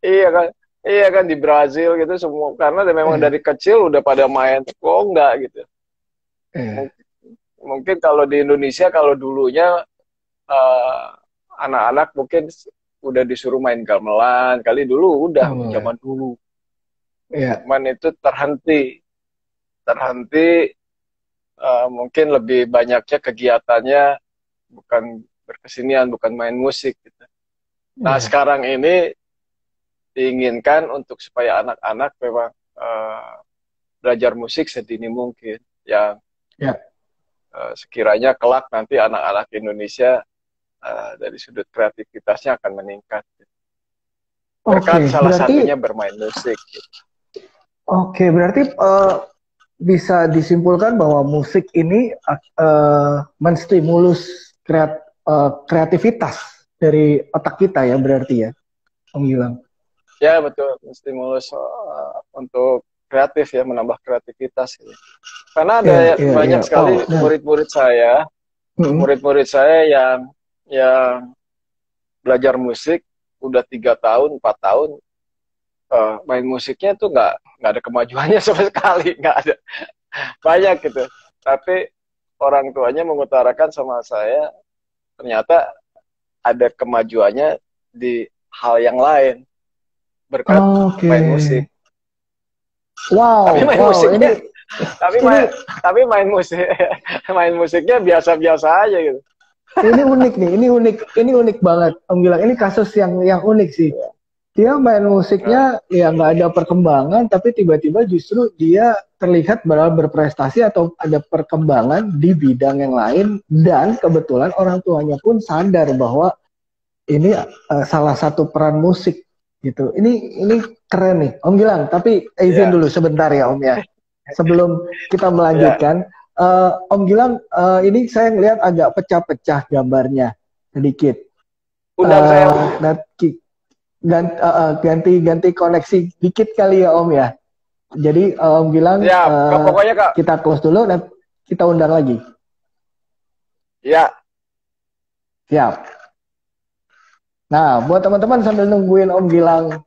[SPEAKER 2] iya kan, iya kan di Brazil gitu semua karena memang
[SPEAKER 1] Eh,
[SPEAKER 2] dari kecil udah pada main conga gitu.
[SPEAKER 1] eh.
[SPEAKER 2] Mungkin kalau di Indonesia kalau dulunya eh, anak-anak mungkin udah disuruh main gamelan kali dulu udah
[SPEAKER 1] Oh,
[SPEAKER 2] zaman dulu.
[SPEAKER 1] ya.
[SPEAKER 2] Cuman itu terhenti mungkin lebih banyaknya kegiatannya bukan berkesenian, bukan main musik gitu. Nah,
[SPEAKER 1] Ya.
[SPEAKER 2] sekarang ini diinginkan untuk supaya anak-anak memang belajar musik sedini mungkin yang
[SPEAKER 1] Ya.
[SPEAKER 2] sekiranya kelak nanti anak-anak Indonesia dari sudut kreativitasnya akan meningkat.
[SPEAKER 1] Oke,
[SPEAKER 2] Berkat salah
[SPEAKER 1] berarti
[SPEAKER 2] satunya bermain musik.
[SPEAKER 1] berarti bisa disimpulkan bahwa musik ini menstimulus kreativitas dari otak kita ya berarti ya, Om Gilang.
[SPEAKER 2] Ya betul, stimulus untuk kreatif ya, menambah kreativitas. Gitu. Karena ada
[SPEAKER 1] Iya, iya, iya.
[SPEAKER 2] banyak
[SPEAKER 1] Wow.
[SPEAKER 2] sekali
[SPEAKER 1] Nah,
[SPEAKER 2] murid-murid saya yang belajar musik udah 3 tahun, 4 tahun, main musiknya tuh nggak ada kemajuannya sama sekali, nggak ada banyak gitu. Tapi orang tuanya mengutarakan sama saya, ternyata ada kemajuannya di hal yang lain berkat
[SPEAKER 1] oke.
[SPEAKER 2] main musik. Tapi
[SPEAKER 1] Wow,
[SPEAKER 2] main
[SPEAKER 1] wow.
[SPEAKER 2] musiknya,
[SPEAKER 1] Ini
[SPEAKER 2] tapi main musik, main musiknya biasa-biasa aja gitu.
[SPEAKER 1] ini unik nih, ini unik banget, Om Gilang. Ini kasus yang unik sih. Dia main
[SPEAKER 2] Nah,
[SPEAKER 1] musiknya ya nggak ada perkembangan, tapi tiba-tiba justru dia terlihat berprestasi atau ada perkembangan di bidang yang lain, dan kebetulan orang tuanya pun sadar bahwa ini salah satu peran musik gitu. Ini keren nih, Om Gilang. Tapi izin
[SPEAKER 2] ya,
[SPEAKER 1] dulu sebentar ya, Om ya. Sebelum kita
[SPEAKER 2] ya.
[SPEAKER 1] melanjutkan, Om Gilang, ini saya ngelihat agak pecah-pecah gambarnya sedikit.
[SPEAKER 2] Undang saya.
[SPEAKER 1] Nanti ganti koneksi dikit kali ya Om ya. Jadi Om Gilang,
[SPEAKER 2] Ya, pokoknya Kak.
[SPEAKER 1] kita close dulu dan kita undang lagi.
[SPEAKER 2] Ya,
[SPEAKER 1] Siap. Nah, buat teman-teman sambil nungguin Om Gilang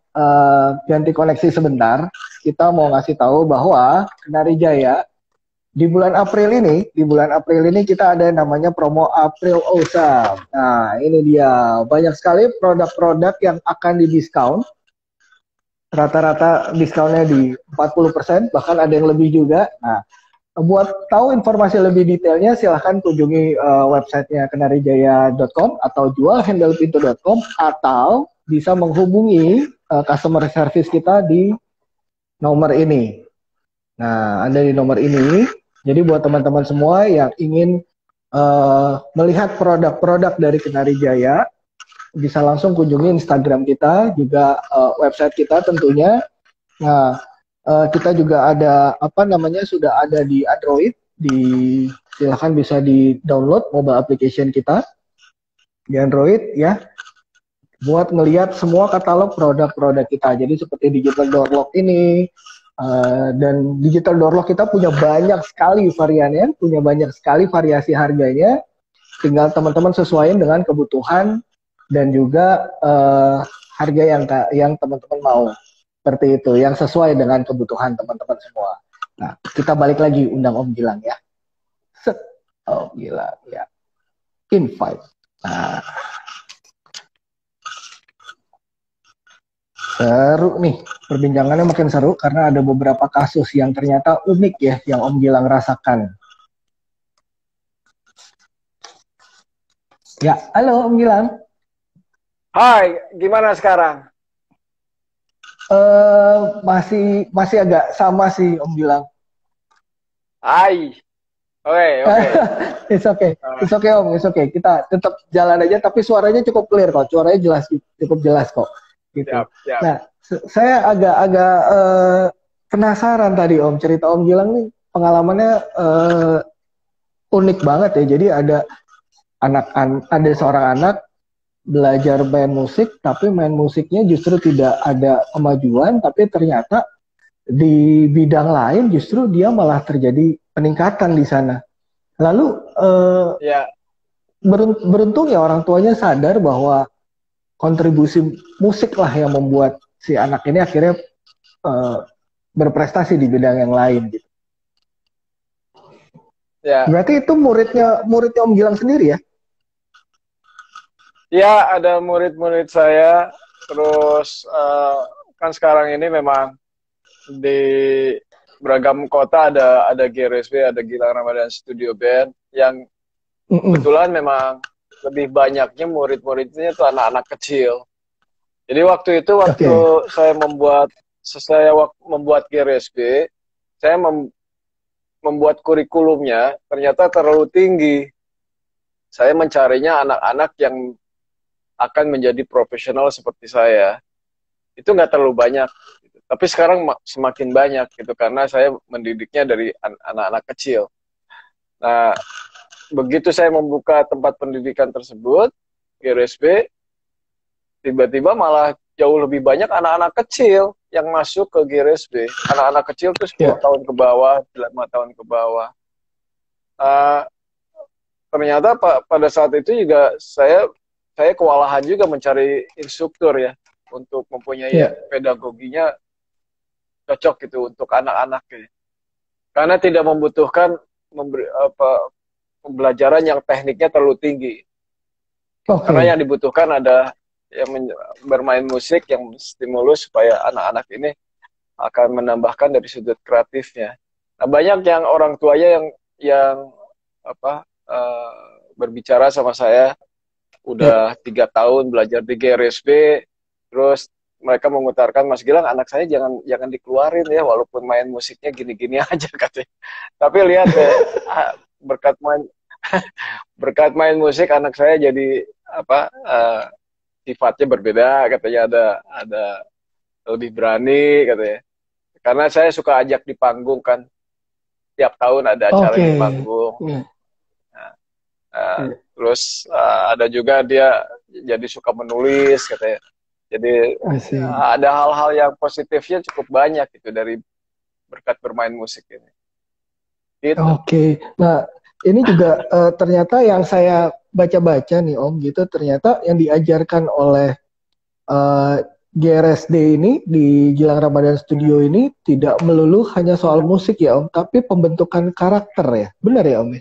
[SPEAKER 1] ganti koneksi sebentar, kita mau ngasih tahu bahwa Kenari Jaya di bulan April ini kita ada namanya promo April Awesome. Nah, ini dia. Banyak sekali produk-produk yang akan didiskon. Rata-rata diskonnya di 40%, bahkan ada yang lebih juga. Nah, buat tahu informasi lebih detailnya, silahkan kunjungi websitenya kenarijaya.com atau jualhandlepintu.com, atau bisa menghubungi customer service kita di nomor ini. Nah, ada di nomor ini. Jadi buat teman-teman semua yang ingin melihat produk-produk dari Kenarijaya, bisa langsung kunjungi Instagram kita, juga website kita tentunya. Nah, kita juga ada sudah ada di Android, silahkan bisa di download mobile application kita di Android ya, buat ngelihat semua katalog produk-produk kita. Jadi seperti digital door lock ini, dan digital door lock kita punya banyak sekali variannya, punya banyak sekali variasi harganya. Tinggal teman-teman sesuaikan dengan kebutuhan dan juga harga yang teman-teman mau, seperti itu, yang sesuai dengan kebutuhan teman-teman semua. Nah, kita balik lagi undang Om Gilang ya. Set, Om Gilang ya. Invite. Nah, seru nih, perbincangannya makin seru karena ada beberapa kasus yang ternyata unik ya yang Om Gilang rasakan. Ya, halo Om Gilang.
[SPEAKER 2] hai, gimana sekarang?
[SPEAKER 1] Masih agak sama sih Om Gilang.
[SPEAKER 2] Hai, oke.
[SPEAKER 1] It's okay Om, it's okay. Kita tetap jalan aja, tapi suaranya cukup clear kok, suaranya cukup jelas kok. Gitu.
[SPEAKER 2] Siap.
[SPEAKER 1] Nah, saya agak penasaran tadi Om, cerita Om Gilang nih pengalamannya unik banget ya. Jadi ada seorang anak belajar main musik, tapi main musiknya justru tidak ada kemajuan, tapi ternyata di bidang lain justru dia malah terjadi peningkatan di sana. Lalu
[SPEAKER 2] Ya,
[SPEAKER 1] beruntung ya orang tuanya sadar bahwa kontribusi musik lah yang membuat si anak ini akhirnya berprestasi di bidang yang lain gitu.
[SPEAKER 2] ya.
[SPEAKER 1] Berarti itu muridnya Om Gilang sendiri ya?
[SPEAKER 2] Ya, ada murid-murid saya. Terus kan sekarang ini memang di beragam kota ada GRSB, ada Gilang Ramadan Studio Band yang kebetulan memang lebih banyaknya murid-muridnya itu anak-anak kecil. Jadi waktu saya membuat GRSB, saya membuat kurikulumnya ternyata terlalu tinggi. saya mencarinya anak-anak yang akan menjadi profesional seperti saya. Itu nggak terlalu banyak. Gitu. Tapi sekarang semakin banyak gitu karena saya mendidiknya dari anak-anak kecil. Nah, begitu saya membuka tempat pendidikan tersebut, GRSB, tiba-tiba malah jauh lebih banyak anak-anak kecil yang masuk ke GRSB. Anak-anak kecil tuh 10 tahun ke bawah, 5 tahun ke bawah. Ternyata pada saat itu juga saya kewalahan juga mencari instruktur ya untuk mempunyai pedagoginya cocok gitu untuk anak-anak ya. Karena tidak membutuhkan pembelajaran yang tekniknya terlalu tinggi. Karena yang dibutuhkan ada yang bermain musik yang stimulus supaya anak-anak ini akan menambahkan dari sudut kreatifnya. Nah, banyak yang orang tuanya yang berbicara sama saya udah 3 tahun belajar di GRSB, terus mereka mengutarakan, Mas Gilang, anak saya jangan dikeluarin ya, walaupun main musiknya gini-gini aja katanya. Tapi lihat ya, berkat main musik anak saya jadi sifatnya berbeda, katanya ada lebih berani katanya. Karena saya suka ajak di panggung kan, tiap tahun ada acara di panggung. Terus ada juga dia jadi suka menulis katanya. Jadi ada hal-hal yang positifnya cukup banyak gitu dari berkat bermain musik ini. Gitu.
[SPEAKER 1] Nah ini juga ternyata yang saya baca-baca nih Om gitu, ternyata yang diajarkan oleh GRSD ini di Gilang Ramadan Studio ini tidak melulu hanya soal musik ya Om, tapi pembentukan karakter ya, benar ya Om?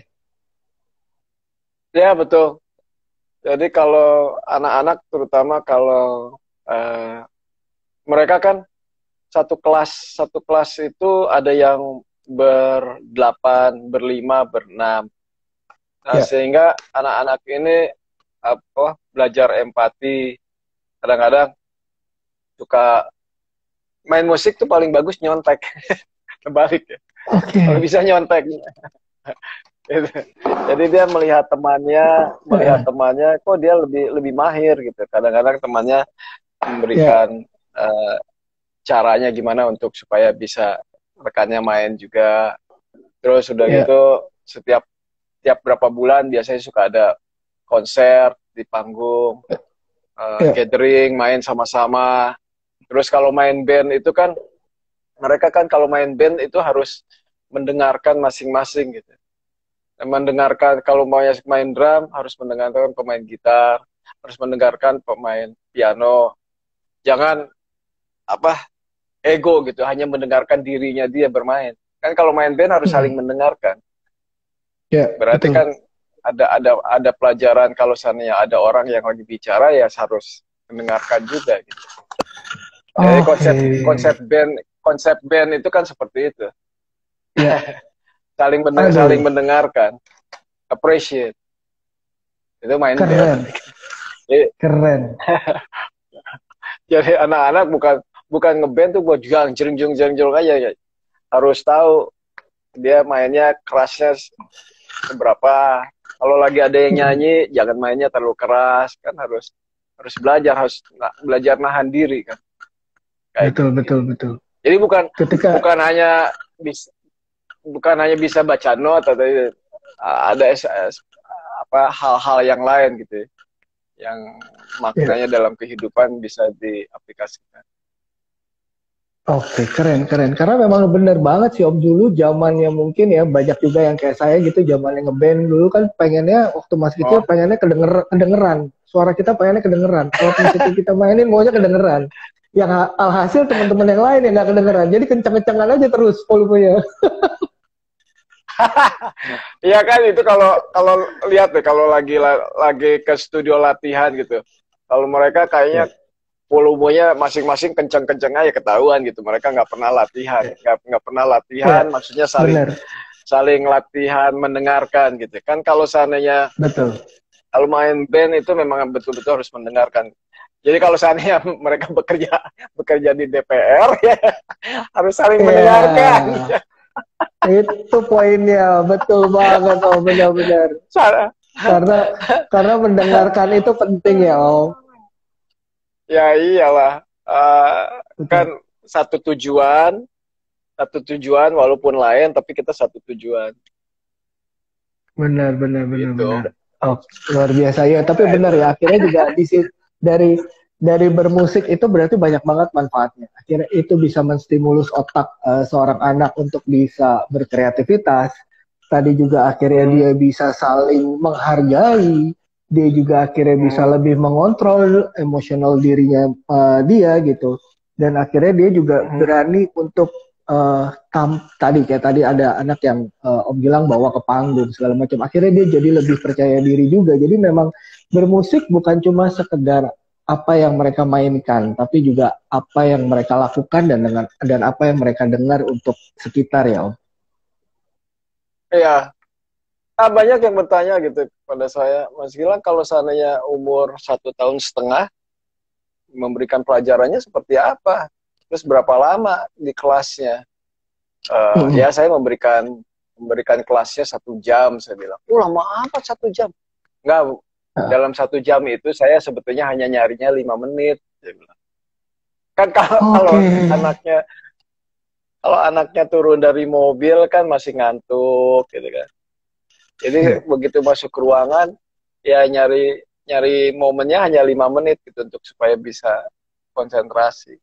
[SPEAKER 2] Ya betul. Jadi kalau anak-anak terutama kalau mereka kan satu kelas itu ada yang ber-8, ber-5, ber-6. Nah, sehingga anak-anak ini belajar empati. Kadang-kadang suka main musik tuh paling bagus nyontek. Terbalik ya. Kalau bisa nyontek. Jadi dia melihat temannya kok dia lebih mahir gitu. Kadang-kadang temannya memberikan caranya gimana untuk supaya bisa rekannya main juga. Terus udah gitu setiap berapa bulan biasanya suka ada konser di panggung, gathering, main sama-sama. Terus kalau main band itu kan mereka kan kalau main band itu harus mendengarkan masing-masing gitu. Mendengarkan kalau mau main drum harus mendengarkan pemain gitar, harus mendengarkan pemain piano. Jangan ego gitu, hanya mendengarkan dirinya dia bermain. Kan kalau main band harus saling mendengarkan. Berarti betul. Kan ada pelajaran kalau seandainya ada orang yang lagi bicara ya harus mendengarkan juga gitu. Jadi konsep band itu kan seperti itu. saling mendengarkan, appreciate. Itu main band.
[SPEAKER 1] Keren.
[SPEAKER 2] Jadi anak-anak bukan ngeband tuh buat jering aja. Harus tahu dia mainnya kerasnya seberapa. Kalau lagi ada yang nyanyi, jangan mainnya terlalu keras. Kan harus belajar nahan diri kan. Betul. Jadi bukan hanya bisa baca not atau ada hal-hal yang lain gitu. Yang maknanya dalam kehidupan bisa diaplikasikan.
[SPEAKER 1] Keren. Karena memang benar banget sih Om, dulu zamannya mungkin ya banyak juga yang kayak saya gitu, zamannya ngeband dulu kan pengennya waktu masih kecil pengennya kedengeran. Suara kita pengennya kedengeran. Kalau musik kita mainin maunya kedengeran. Yang alhasil teman-teman yang lain yang nggak kedengeran. Jadi kencang-kencangan aja terus volumenya.
[SPEAKER 2] Iya kan itu kalau lihat deh kalau lagi ke studio latihan gitu. Kalau mereka kayaknya volumenya masing-masing kencang-kencang aja ketahuan gitu. Mereka nggak pernah latihan, nggak pernah latihan. Maksudnya saling latihan mendengarkan gitu. Kan kalau seandainya kalau main band itu memang betul-betul harus mendengarkan. Jadi kalau seandainya mereka bekerja di DPR ya harus saling mendengarkan.
[SPEAKER 1] Itu poinnya, betul banget Om, benar-benar. karena mendengarkan itu penting ya Om.
[SPEAKER 2] Ya iyalah. Kan
[SPEAKER 1] Betul.
[SPEAKER 2] satu tujuan walaupun lain, tapi kita satu tujuan
[SPEAKER 1] Benar, benar, benar, benar.
[SPEAKER 2] gitu.
[SPEAKER 1] Oh, luar biasa ya. Tapi
[SPEAKER 2] Nah,
[SPEAKER 1] benar ya, akhirnya juga dari bermusik itu berarti banyak banget manfaatnya. Akhirnya itu bisa menstimulus otak seorang anak untuk bisa berkreativitas. Tadi juga akhirnya
[SPEAKER 2] hmm,
[SPEAKER 1] dia bisa saling menghargai. Dia juga akhirnya bisa
[SPEAKER 2] hmm,
[SPEAKER 1] lebih mengontrol emosional dirinya dia gitu. Dan akhirnya dia juga
[SPEAKER 2] hmm.
[SPEAKER 1] berani untuk tadi kayak tadi ada anak yang Om bilang bawa ke panggung segala macam. Akhirnya dia jadi lebih percaya diri juga. Jadi memang bermusik bukan cuma sekedar apa yang mereka mainkan, tapi juga apa yang mereka lakukan dan apa yang mereka dengar untuk sekitar ya Om.
[SPEAKER 2] Iya. Banyak yang bertanya gitu pada saya, Mas Gilang, kalau seandainya umur 1 tahun setengah, memberikan pelajarannya seperti apa? Terus berapa lama di kelasnya? Ya saya memberikan kelasnya 1 jam, saya bilang. Lama apa 1 jam? Enggak,
[SPEAKER 1] Ah,
[SPEAKER 2] dalam 1 jam itu saya sebetulnya hanya nyarinya 5 menit. Saya bilang. Kan kalau
[SPEAKER 1] Oke.
[SPEAKER 2] kalau anaknya turun dari mobil kan masih ngantuk gitu kan. Jadi
[SPEAKER 1] Iya.
[SPEAKER 2] begitu masuk ke ruangan, ya nyari nyari momennya hanya 5 menit gitu untuk supaya bisa konsentrasi.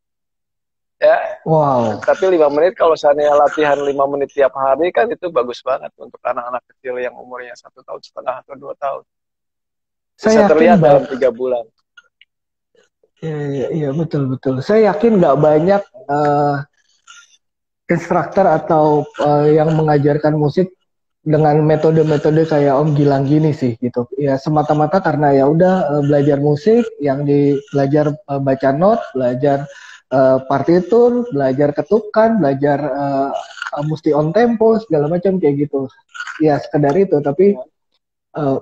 [SPEAKER 2] Ya,
[SPEAKER 1] Wow.
[SPEAKER 2] tapi 5 menit kalau seandainya latihan 5 menit tiap hari kan itu bagus banget untuk anak-anak kecil yang umurnya 1 tahun setengah atau 2 tahun. Bisa
[SPEAKER 1] Saya yakin
[SPEAKER 2] terlihat dalam
[SPEAKER 1] Mbak.
[SPEAKER 2] 3 bulan.
[SPEAKER 1] Iya, iya, iya, betul, betul. Saya yakin nggak banyak instruktur atau yang mengajarkan musik dengan metode-metode kayak Om Gilang gini sih gitu. Ya semata-mata karena ya udah belajar musik yang belajar baca not, belajar partitur, belajar ketukan, belajar mesti on tempo segala macam kayak gitu. Ya sekedar itu, tapi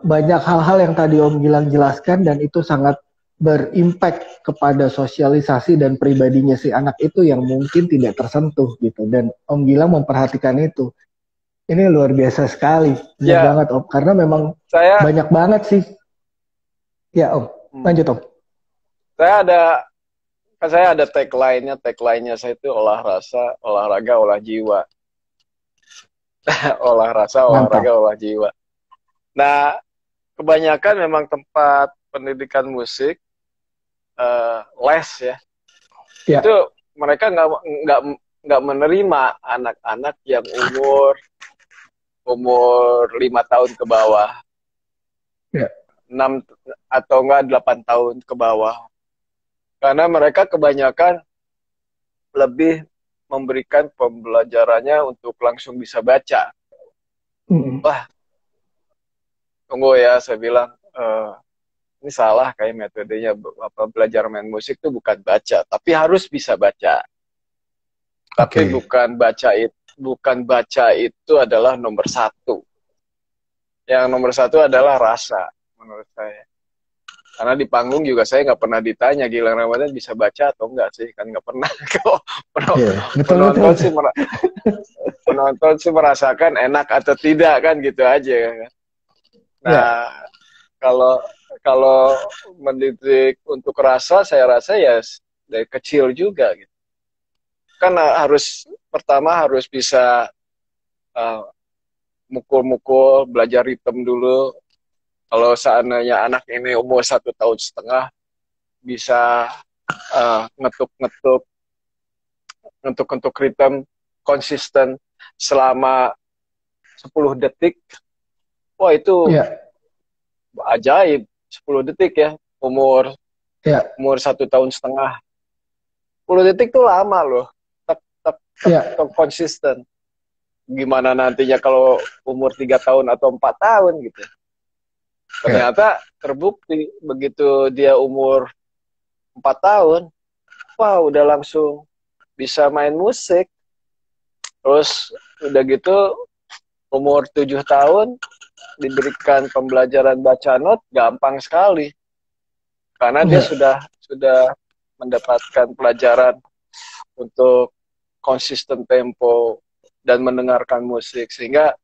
[SPEAKER 1] banyak hal-hal yang tadi Om Gilang jelaskan dan itu sangat berimpact kepada sosialisasi dan pribadinya si anak itu yang mungkin tidak tersentuh gitu dan Om Gilang memperhatikan itu. Ini luar biasa sekali, benar
[SPEAKER 2] Ya,
[SPEAKER 1] banget Om. Karena memang
[SPEAKER 2] saya
[SPEAKER 1] banyak banget sih. Ya Om,
[SPEAKER 2] hmm,
[SPEAKER 1] lanjut Om.
[SPEAKER 2] saya ada saya ada tagline-nya saya itu olah rasa, olahraga, olah jiwa. Olah rasa, olahraga,
[SPEAKER 1] Mantap.
[SPEAKER 2] olah jiwa. Nah, kebanyakan memang tempat pendidikan musik les ya. Itu
[SPEAKER 1] Ya,
[SPEAKER 2] mereka nggak nggak menerima anak-anak yang umur umur 5 tahun ke bawah,
[SPEAKER 1] ya,
[SPEAKER 2] 6 atau enggak 8 tahun ke bawah. Karena mereka kebanyakan lebih memberikan pembelajarannya untuk langsung bisa baca.
[SPEAKER 1] mm,
[SPEAKER 2] Wah, tunggu ya, saya bilang, ini salah kayak metodenya. Apa, belajar main musik itu bukan baca, tapi harus bisa baca. Tapi
[SPEAKER 1] oke.
[SPEAKER 2] bukan baca itu adalah nomor satu. Yang nomor satu adalah rasa, menurut saya. Karena di panggung juga saya nggak pernah ditanya Gilang Ramadan bisa baca atau enggak sih, kan nggak pernah. Kok
[SPEAKER 1] Iya, betul betul
[SPEAKER 2] penonton
[SPEAKER 1] betul.
[SPEAKER 2] merasakan enak atau tidak kan gitu aja kan.
[SPEAKER 1] Ya,
[SPEAKER 2] Nah, kalau kalau mendidik untuk rasa, saya rasa ya dari kecil juga gitu. Kan pertama harus bisa uh, mukul-mukul, belajar ritme dulu. Kalau seandainya anak ini umur 1 tahun setengah bisa ngetuk-ngetuk, ngetuk-ngetuk ritme konsisten selama 10 detik, wah itu
[SPEAKER 1] ya,
[SPEAKER 2] ajaib. 10 detik ya, umur
[SPEAKER 1] ya,
[SPEAKER 2] umur 1 tahun setengah. 10 detik tuh lama loh. Tek, tek, tek,
[SPEAKER 1] ya,
[SPEAKER 2] tek, konsisten. Gimana nantinya kalau umur 3 tahun atau 4 tahun gitu.
[SPEAKER 1] ya,
[SPEAKER 2] Ternyata terbukti begitu dia umur 4 tahun, wah udah langsung bisa main musik. Terus udah gitu umur 7 tahun diberikan pembelajaran baca not gampang sekali. Karena dia
[SPEAKER 1] ya,
[SPEAKER 2] sudah mendapatkan pelajaran untuk konsisten tempo dan mendengarkan musik, sehingga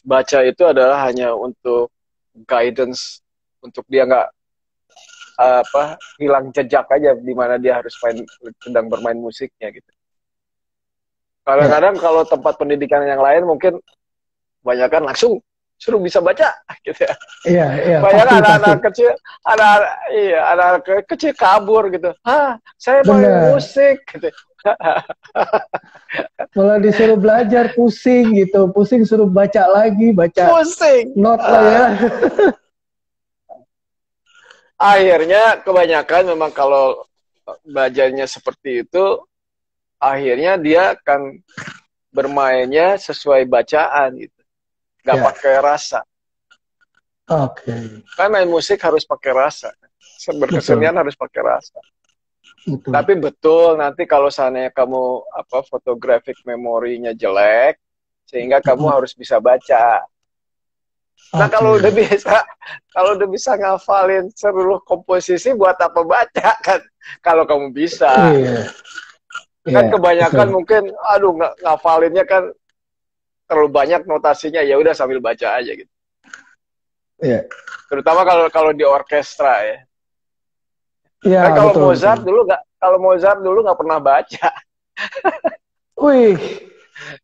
[SPEAKER 2] baca itu adalah hanya untuk guidance untuk dia nggak hilang jejak aja di mana dia harus sedang bermain musiknya gitu. Kadang-kadang kalau tempat pendidikan yang lain mungkin kebanyakan langsung suruh bisa baca gitu ya.
[SPEAKER 1] Iya, iya,
[SPEAKER 2] Banyak
[SPEAKER 1] pasti, pasti.
[SPEAKER 2] anak-anak kecil, anak-anak kecil kabur gitu. Saya main
[SPEAKER 1] Benar.
[SPEAKER 2] musik gitu.
[SPEAKER 1] Malah disuruh belajar pusing gitu, pusing suruh baca lagi, baca
[SPEAKER 2] Pusing.
[SPEAKER 1] not lah ya.
[SPEAKER 2] Akhirnya kebanyakan memang kalau belajarnya seperti itu, akhirnya dia akan bermainnya sesuai bacaan gitu, nggak
[SPEAKER 1] Ya,
[SPEAKER 2] pakai rasa.
[SPEAKER 1] oke,
[SPEAKER 2] Kan main musik harus pakai rasa,
[SPEAKER 1] betul,
[SPEAKER 2] berkesenian harus pakai rasa.
[SPEAKER 1] betul.
[SPEAKER 2] Tapi betul nanti kalau seandainya kamu photographic memorinya jelek, sehingga kamu
[SPEAKER 1] Mm-mm.
[SPEAKER 2] harus bisa baca. Nah
[SPEAKER 1] Oke,
[SPEAKER 2] kalau udah bisa ngafalin seluruh komposisi, buat apa baca kan? Kalau kamu bisa,
[SPEAKER 1] iya,
[SPEAKER 2] kan
[SPEAKER 1] iya,
[SPEAKER 2] kebanyakan
[SPEAKER 1] betul.
[SPEAKER 2] mungkin, aduh ngafalinnya kan terlalu banyak notasinya, ya udah sambil baca aja gitu.
[SPEAKER 1] Iya,
[SPEAKER 2] Terutama kalau di orkestra ya.
[SPEAKER 1] iya,
[SPEAKER 2] Kan
[SPEAKER 1] betul, betul.
[SPEAKER 2] kalau Mozart dulu nggak pernah baca.
[SPEAKER 1] Wih,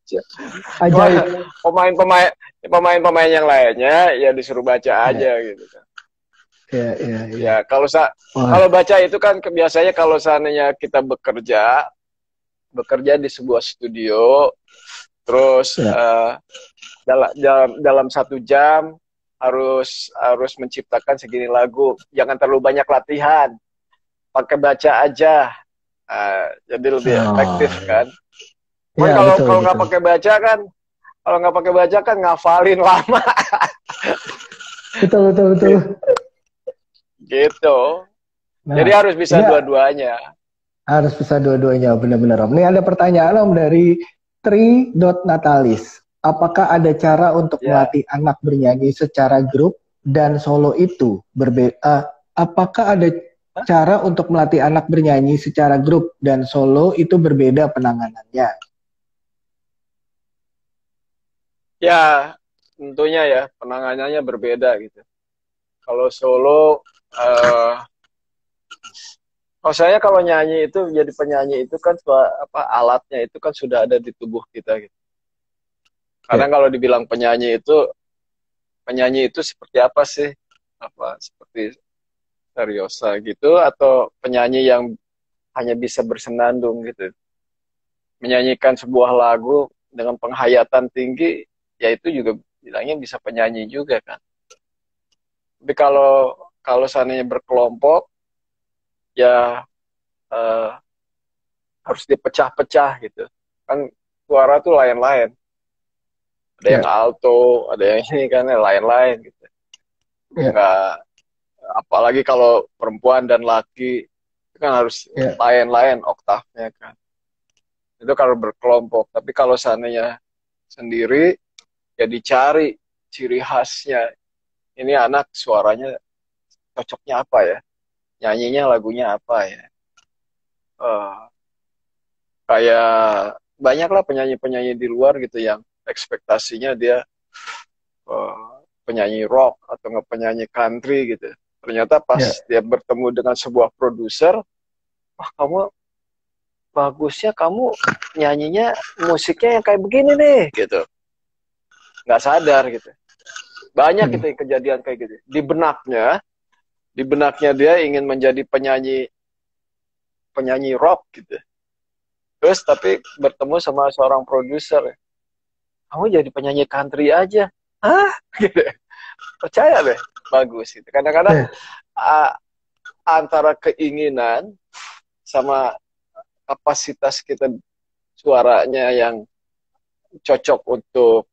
[SPEAKER 2] Cuma
[SPEAKER 1] ajaib.
[SPEAKER 2] pemain-pemain yang lainnya ya disuruh baca
[SPEAKER 1] Iya,
[SPEAKER 2] aja gitu kan.
[SPEAKER 1] iya, iya, iya.
[SPEAKER 2] Ya
[SPEAKER 1] Wah,
[SPEAKER 2] kalau baca itu kan biasanya kalau seandainya kita bekerja di sebuah studio, terus
[SPEAKER 1] ya,
[SPEAKER 2] dalam 1 jam harus menciptakan segini lagu, jangan terlalu banyak latihan, pakai baca aja. Jadi lebih efektif
[SPEAKER 1] oh,
[SPEAKER 2] kan. Cuman
[SPEAKER 1] iya,
[SPEAKER 2] kalau
[SPEAKER 1] betul,
[SPEAKER 2] kalau nggak
[SPEAKER 1] betul.
[SPEAKER 2] pakai baca kan, kalau nggak pakai baca kan ngafalin lama
[SPEAKER 1] Betul, betul, betul.
[SPEAKER 2] gitu. Jadi
[SPEAKER 1] Nah,
[SPEAKER 2] harus bisa
[SPEAKER 1] ini
[SPEAKER 2] dua-duanya.
[SPEAKER 1] harus bisa dua-duanya, benar-benar Om. Ini ada pertanyaan Om dari Tri.Natalis. Apakah ada cara untuk
[SPEAKER 2] Ya,
[SPEAKER 1] melatih anak bernyanyi secara grup dan solo itu berbeda? Apakah ada cara untuk melatih anak bernyanyi secara grup dan solo itu berbeda penanganannya?
[SPEAKER 2] ya tentunya ya penanganannya berbeda gitu. Kalau solo, kalau saya kalau nyanyi itu jadi penyanyi itu kan alatnya itu kan sudah ada di tubuh kita gitu.
[SPEAKER 1] Ya,
[SPEAKER 2] Kadang kalau dibilang penyanyi itu seperti apa sih? Seperti seriosa gitu, atau penyanyi yang hanya bisa bersenandung gitu. Menyanyikan sebuah lagu dengan penghayatan tinggi, ya itu juga bilangnya bisa penyanyi juga kan. Tapi kalau kalau seandainya berkelompok, ya eh, harus dipecah-pecah gitu. Kan suara tuh lain-lain. Ada yang
[SPEAKER 1] ya,
[SPEAKER 2] alto, ada yang ini kan lain-lain gitu.
[SPEAKER 1] ya,
[SPEAKER 2] Nggak, apalagi kalau perempuan dan laki itu kan harus
[SPEAKER 1] ya,
[SPEAKER 2] lain-lain oktavnya kan. Itu kalau berkelompok. Tapi kalau seandainya sendiri, ya dicari ciri khasnya. Ini anak suaranya cocoknya apa ya? Nyanyinya lagunya apa ya? Eh, Kayak banyak lah penyanyi-penyanyi di luar gitu yang ekspektasinya dia penyanyi rock atau nggak penyanyi country gitu. Ternyata pas
[SPEAKER 1] ya,
[SPEAKER 2] dia bertemu dengan sebuah produser, wah kamu bagusnya, kamu nyanyinya musiknya yang kayak begini nih gitu. Nggak sadar gitu. Banyak itu
[SPEAKER 1] hmm,
[SPEAKER 2] kejadian kayak gitu. Di benaknya dia ingin menjadi penyanyi penyanyi rock gitu. Terus tapi bertemu sama seorang produser, kamu jadi penyanyi country aja. Hah? Gitu. Percaya deh, bagus gitu. Kadang-kadang
[SPEAKER 1] ya,
[SPEAKER 2] uh, antara keinginan sama kapasitas kita suaranya yang cocok untuk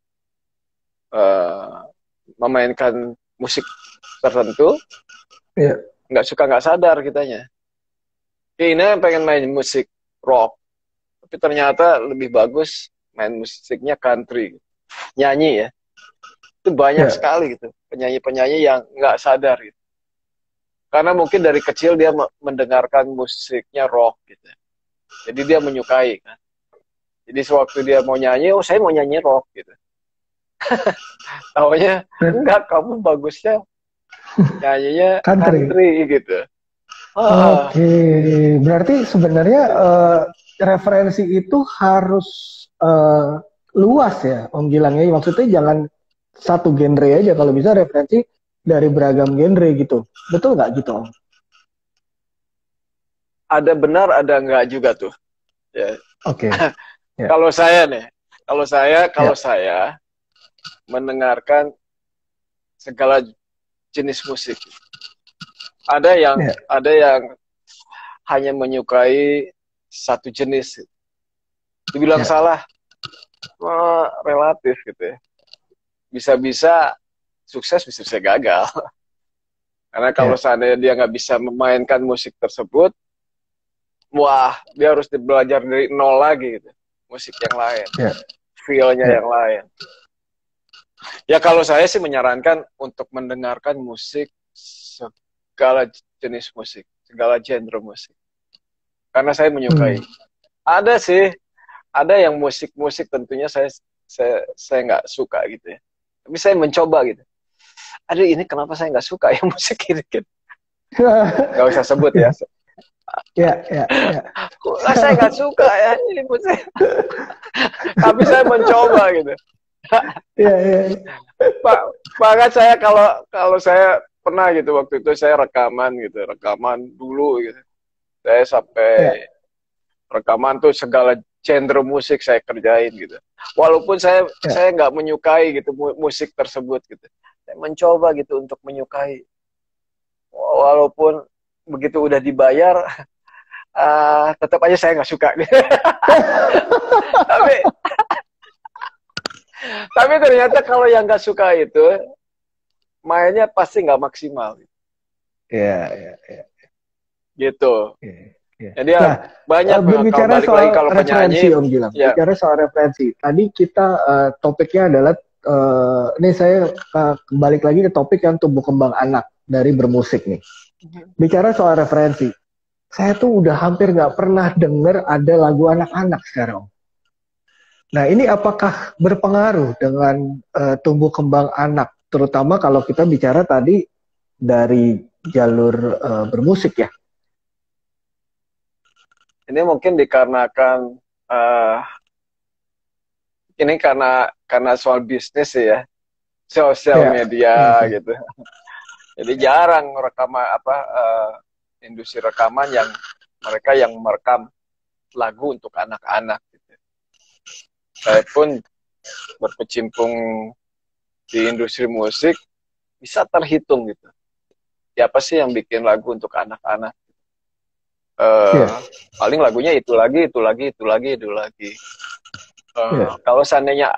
[SPEAKER 2] uh, memainkan musik tertentu,
[SPEAKER 1] ya,
[SPEAKER 2] nggak sadar kitanya. Keinginan pengen main musik rock, tapi ternyata lebih bagus main musiknya country, nyanyi ya. Itu banyak
[SPEAKER 1] ya,
[SPEAKER 2] sekali gitu penyanyi-penyanyi yang nggak sadar gitu. Karena mungkin dari kecil dia mendengarkan musiknya rock gitu. Jadi dia menyukai kan. Jadi sewaktu dia mau nyanyi, oh saya mau nyanyi rock gitu. Taunya enggak, kamu bagusnya nyanyinya
[SPEAKER 1] Country.
[SPEAKER 2] country gitu.
[SPEAKER 1] Oke, berarti sebenarnya referensi itu harus eh, luas ya, Om Gilang ya. Maksudnya jangan satu genre aja, kalau bisa referensi dari beragam genre gitu. Betul nggak gitu, Om?
[SPEAKER 2] Ada benar, ada enggak juga tuh. Ya.
[SPEAKER 1] Oke, ya,
[SPEAKER 2] Kalau saya nih, kalau
[SPEAKER 1] ya,
[SPEAKER 2] saya mendengarkan segala jenis musik.
[SPEAKER 1] ya,
[SPEAKER 2] Ada yang hanya menyukai satu jenis. Dibilang
[SPEAKER 1] ya,
[SPEAKER 2] salah, relatif gitu ya. Bisa-bisa sukses, bisa-bisa gagal. Karena kalau
[SPEAKER 1] ya,
[SPEAKER 2] seandainya dia nggak bisa memainkan musik tersebut, wah, dia harus belajar dari nol lagi gitu. Musik yang lain,
[SPEAKER 1] ya,
[SPEAKER 2] feel-nya
[SPEAKER 1] ya.
[SPEAKER 2] yang lain. Ya kalau saya sih menyarankan untuk mendengarkan musik, segala jenis musik, segala genre musik. Karena saya
[SPEAKER 1] Hmm.
[SPEAKER 2] menyukai. Ada sih, ada yang musik-musik tentunya saya nggak suka gitu ya. Tapi saya mencoba gitu. Aduh, ini kenapa saya nggak suka ya musik ini gitu. Nggak usah sebut ya.
[SPEAKER 1] Ya, ya, ya,
[SPEAKER 2] Kok saya nggak suka ya ini musik. Tapi saya mencoba gitu.
[SPEAKER 1] ya, ya,
[SPEAKER 2] Pak, bahkan saya kalau saya pernah gitu waktu itu saya rekaman dulu gitu. Saya
[SPEAKER 1] ya,
[SPEAKER 2] sampai rekaman tuh segala genre musik saya kerjain gitu. Walaupun
[SPEAKER 1] ya.
[SPEAKER 2] saya nggak menyukai gitu musik tersebut gitu. Saya mencoba gitu untuk menyukai. Walaupun begitu udah dibayar, tetap aja saya nggak suka. tapi tapi ternyata kalau yang nggak suka itu mainnya pasti nggak maksimal
[SPEAKER 1] Ya, ya, ya.
[SPEAKER 2] gitu.
[SPEAKER 1] Ya, ya.
[SPEAKER 2] Jadi ya
[SPEAKER 1] Nah,
[SPEAKER 2] banyak kalau
[SPEAKER 1] berbicara
[SPEAKER 2] balik lagi
[SPEAKER 1] soal
[SPEAKER 2] kalau
[SPEAKER 1] referensi,
[SPEAKER 2] penyanyi
[SPEAKER 1] Om Gilang.
[SPEAKER 2] ya.
[SPEAKER 1] Bicara soal referensi. Tadi kita topiknya adalah ini saya balik lagi ke topik yang tumbuh kembang anak dari bermusik nih. Bicara soal referensi, saya tuh udah hampir nggak pernah denger ada lagu anak-anak sekarang. Nah, ini apakah berpengaruh dengan tumbuh kembang anak, terutama kalau kita bicara tadi dari jalur bermusik ya?
[SPEAKER 2] Ini mungkin dikarenakan uh, ini karena soal bisnis ya, sosial
[SPEAKER 1] Ya, iya
[SPEAKER 2] media
[SPEAKER 1] sih.
[SPEAKER 2] gitu. Jadi jarang industri rekaman yang mereka yang merekam lagu untuk anak-anak gitu. Saya pun berkecimpung di industri musik bisa terhitung gitu. Siapa sih yang bikin lagu untuk anak-anak?
[SPEAKER 1] Iya,
[SPEAKER 2] Paling lagunya itu lagi, itu lagi, itu lagi, itu lagi.
[SPEAKER 1] iya,
[SPEAKER 2] Kalau seandainya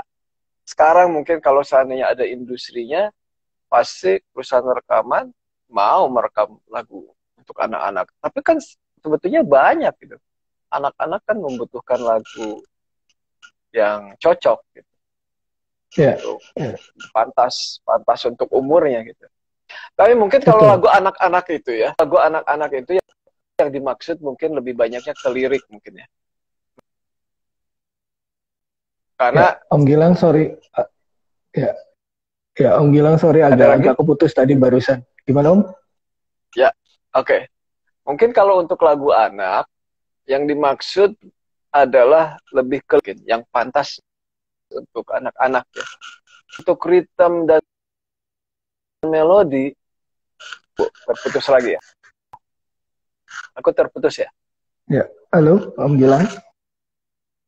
[SPEAKER 2] sekarang mungkin kalau seandainya ada industrinya, pasti perusahaan rekaman mau merekam lagu untuk anak-anak. Tapi kan sebetulnya banyak gitu. Anak-anak kan membutuhkan lagu yang cocok gitu,
[SPEAKER 1] iya,
[SPEAKER 2] untuk
[SPEAKER 1] iya.
[SPEAKER 2] pantas untuk umurnya gitu. Tapi mungkin kalau
[SPEAKER 1] Betul.
[SPEAKER 2] lagu anak-anak itu ya, lagu anak-anak itu yang dimaksud mungkin lebih banyaknya ke lirik mungkin ya.
[SPEAKER 1] Ya,
[SPEAKER 2] Karena
[SPEAKER 1] Om Gilang, sorry. Ya, ya, Om Gilang, sorry
[SPEAKER 2] ada
[SPEAKER 1] agak
[SPEAKER 2] lagi,
[SPEAKER 1] keputus tadi barusan. Gimana, Om?
[SPEAKER 2] ya, oke. Okay. Mungkin kalau untuk lagu anak, yang dimaksud adalah lebih ke yang pantas untuk anak-anak ya. Untuk ritme dan melodi, terputus lagi ya. Aku terputus ya.
[SPEAKER 1] Ya, halo, Om Gilang.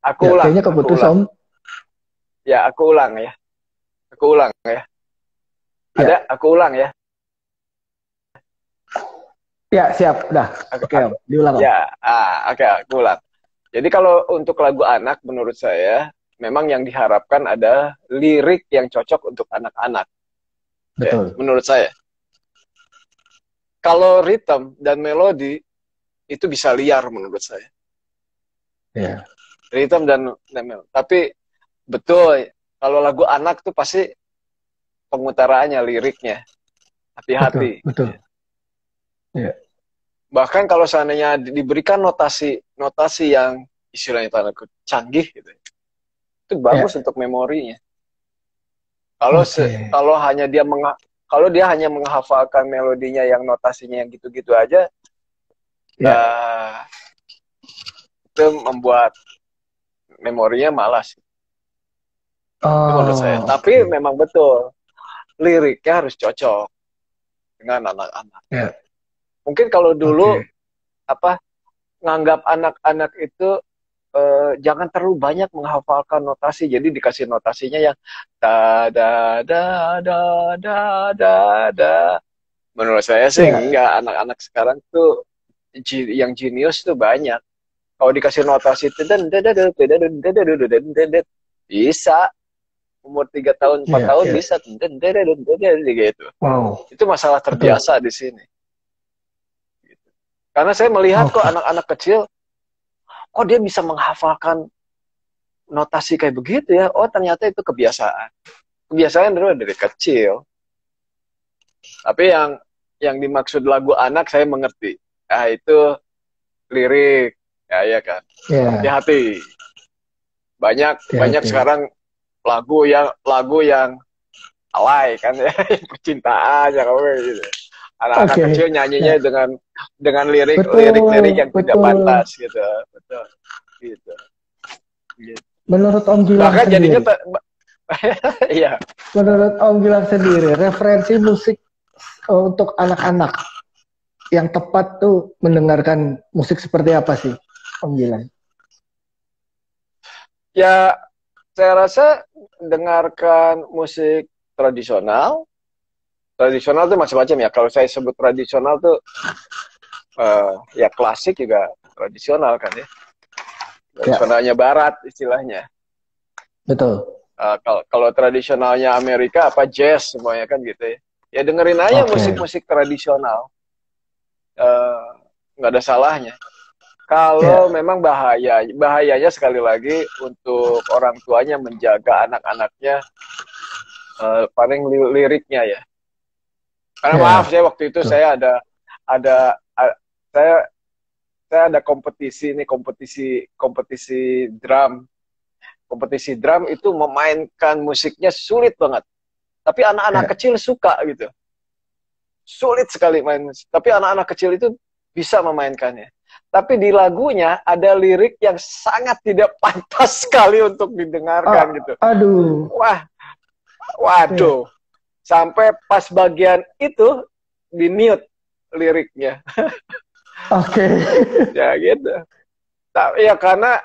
[SPEAKER 1] Ya, kayaknya
[SPEAKER 2] Aku
[SPEAKER 1] keputus,
[SPEAKER 2] ulang.
[SPEAKER 1] Om.
[SPEAKER 2] Ya, aku ulang ya. Aku ulang ya. Ada,
[SPEAKER 1] Ya,
[SPEAKER 2] aku ulang ya.
[SPEAKER 1] ya, siap. Dah, oke, Om. Diulang, Om.
[SPEAKER 2] Ya, oke, aku ulang. Jadi kalau untuk lagu anak, menurut saya, memang yang diharapkan ada lirik yang cocok untuk anak-anak. Ya,
[SPEAKER 1] Betul.
[SPEAKER 2] menurut saya. Kalau ritme dan melodi, itu bisa liar menurut saya.
[SPEAKER 1] Ya,
[SPEAKER 2] Ritme dan melodi. Tapi betul, kalau lagu anak tuh pasti pengutaraannya, liriknya.
[SPEAKER 1] betul,
[SPEAKER 2] Hati-hati.
[SPEAKER 1] betul. Ya,
[SPEAKER 2] Bahkan kalau seandainya diberikan notasi yang istilahnya tanda kutip canggih gitu, itu bagus
[SPEAKER 1] ya,
[SPEAKER 2] untuk memorinya.
[SPEAKER 1] Oke.
[SPEAKER 2] Kalau dia hanya menghafalkan melodinya yang notasinya yang gitu-gitu aja,
[SPEAKER 1] Ya.
[SPEAKER 2] nah, itu membuat memorinya malas. Itu menurut saya.
[SPEAKER 1] Oh,
[SPEAKER 2] Tapi
[SPEAKER 1] oke.
[SPEAKER 2] memang betul, liriknya harus cocok dengan anak-anak.
[SPEAKER 1] Ya,
[SPEAKER 2] Mungkin kalau dulu
[SPEAKER 1] oke.
[SPEAKER 2] apa nganggap anak-anak itu jangan terlalu banyak menghafalkan notasi. Jadi dikasih notasinya yang da da da da da da da. Menurut saya sih
[SPEAKER 1] Ya,
[SPEAKER 2] enggak. Anak-anak sekarang tuh yang jenius tuh banyak. Kalau dikasih notasi bisa umur 3 tahun 4
[SPEAKER 1] ya,
[SPEAKER 2] tahun
[SPEAKER 1] ya.
[SPEAKER 2] bisa gitu.
[SPEAKER 1] Wow,
[SPEAKER 2] Itu masalah
[SPEAKER 1] betul.
[SPEAKER 2] terbiasa di sini. Karena saya melihat kok
[SPEAKER 1] Oke.
[SPEAKER 2] anak-anak kecil kok dia bisa menghafalkan notasi kayak begitu ya. Oh, ternyata itu kebiasaan. Kebiasaan dari kecil. Tapi yang dimaksud lagu anak saya mengerti. Ah, itu lirik. Ya, ya kan.
[SPEAKER 1] Ya,
[SPEAKER 2] Hati-hati. Banyak banyak
[SPEAKER 1] hati-hati.
[SPEAKER 2] sekarang lagu yang alay kan ya, percintaan ya kamu gitu. Anak-anak
[SPEAKER 1] Oke.
[SPEAKER 2] kecil nyanyinya
[SPEAKER 1] Ya,
[SPEAKER 2] dengan lirik-lirik
[SPEAKER 1] betul,
[SPEAKER 2] yang tidak
[SPEAKER 1] betul.
[SPEAKER 2] pantas gitu. Betul. Gitu. Gitu.
[SPEAKER 1] Menurut Om Gilang
[SPEAKER 2] Bahkan jadinya
[SPEAKER 1] sendiri,
[SPEAKER 2] iya.
[SPEAKER 1] menurut Om Gilang sendiri, referensi musik untuk anak-anak yang tepat tuh mendengarkan musik seperti apa sih, Om Gilang?
[SPEAKER 2] Ya, saya rasa dengarkan musik tradisional. Tradisional tuh macam-macam ya. Kalau saya sebut tradisional tuh ya klasik juga tradisional kan ya.
[SPEAKER 1] Ya,
[SPEAKER 2] Tradisionalnya barat istilahnya.
[SPEAKER 1] betul.
[SPEAKER 2] Kalau tradisionalnya Amerika apa jazz semuanya kan gitu ya. Ya dengerin aja
[SPEAKER 1] Oke.
[SPEAKER 2] musik-musik tradisional. Eh, nggak ada salahnya. Kalau
[SPEAKER 1] Ya,
[SPEAKER 2] memang bahayanya sekali lagi untuk orang tuanya menjaga anak-anaknya paling liriknya ya. Karena maaf
[SPEAKER 1] ya,
[SPEAKER 2] saya waktu itu
[SPEAKER 1] betul.
[SPEAKER 2] ada saya saya ada kompetisi nih kompetisi drum. Kompetisi drum itu memainkan musiknya sulit banget. Tapi anak-anak
[SPEAKER 1] Ya.
[SPEAKER 2] kecil suka gitu. Sulit sekali main. Tapi anak-anak kecil itu bisa memainkannya. Tapi di lagunya ada lirik yang sangat tidak pantas sekali untuk didengarkan
[SPEAKER 1] Ah,
[SPEAKER 2] gitu.
[SPEAKER 1] aduh.
[SPEAKER 2] Wah,
[SPEAKER 1] Ya.
[SPEAKER 2] waduh. Sampai pas bagian itu di mute liriknya.
[SPEAKER 1] Oke.
[SPEAKER 2] Ya gitu. Ya karena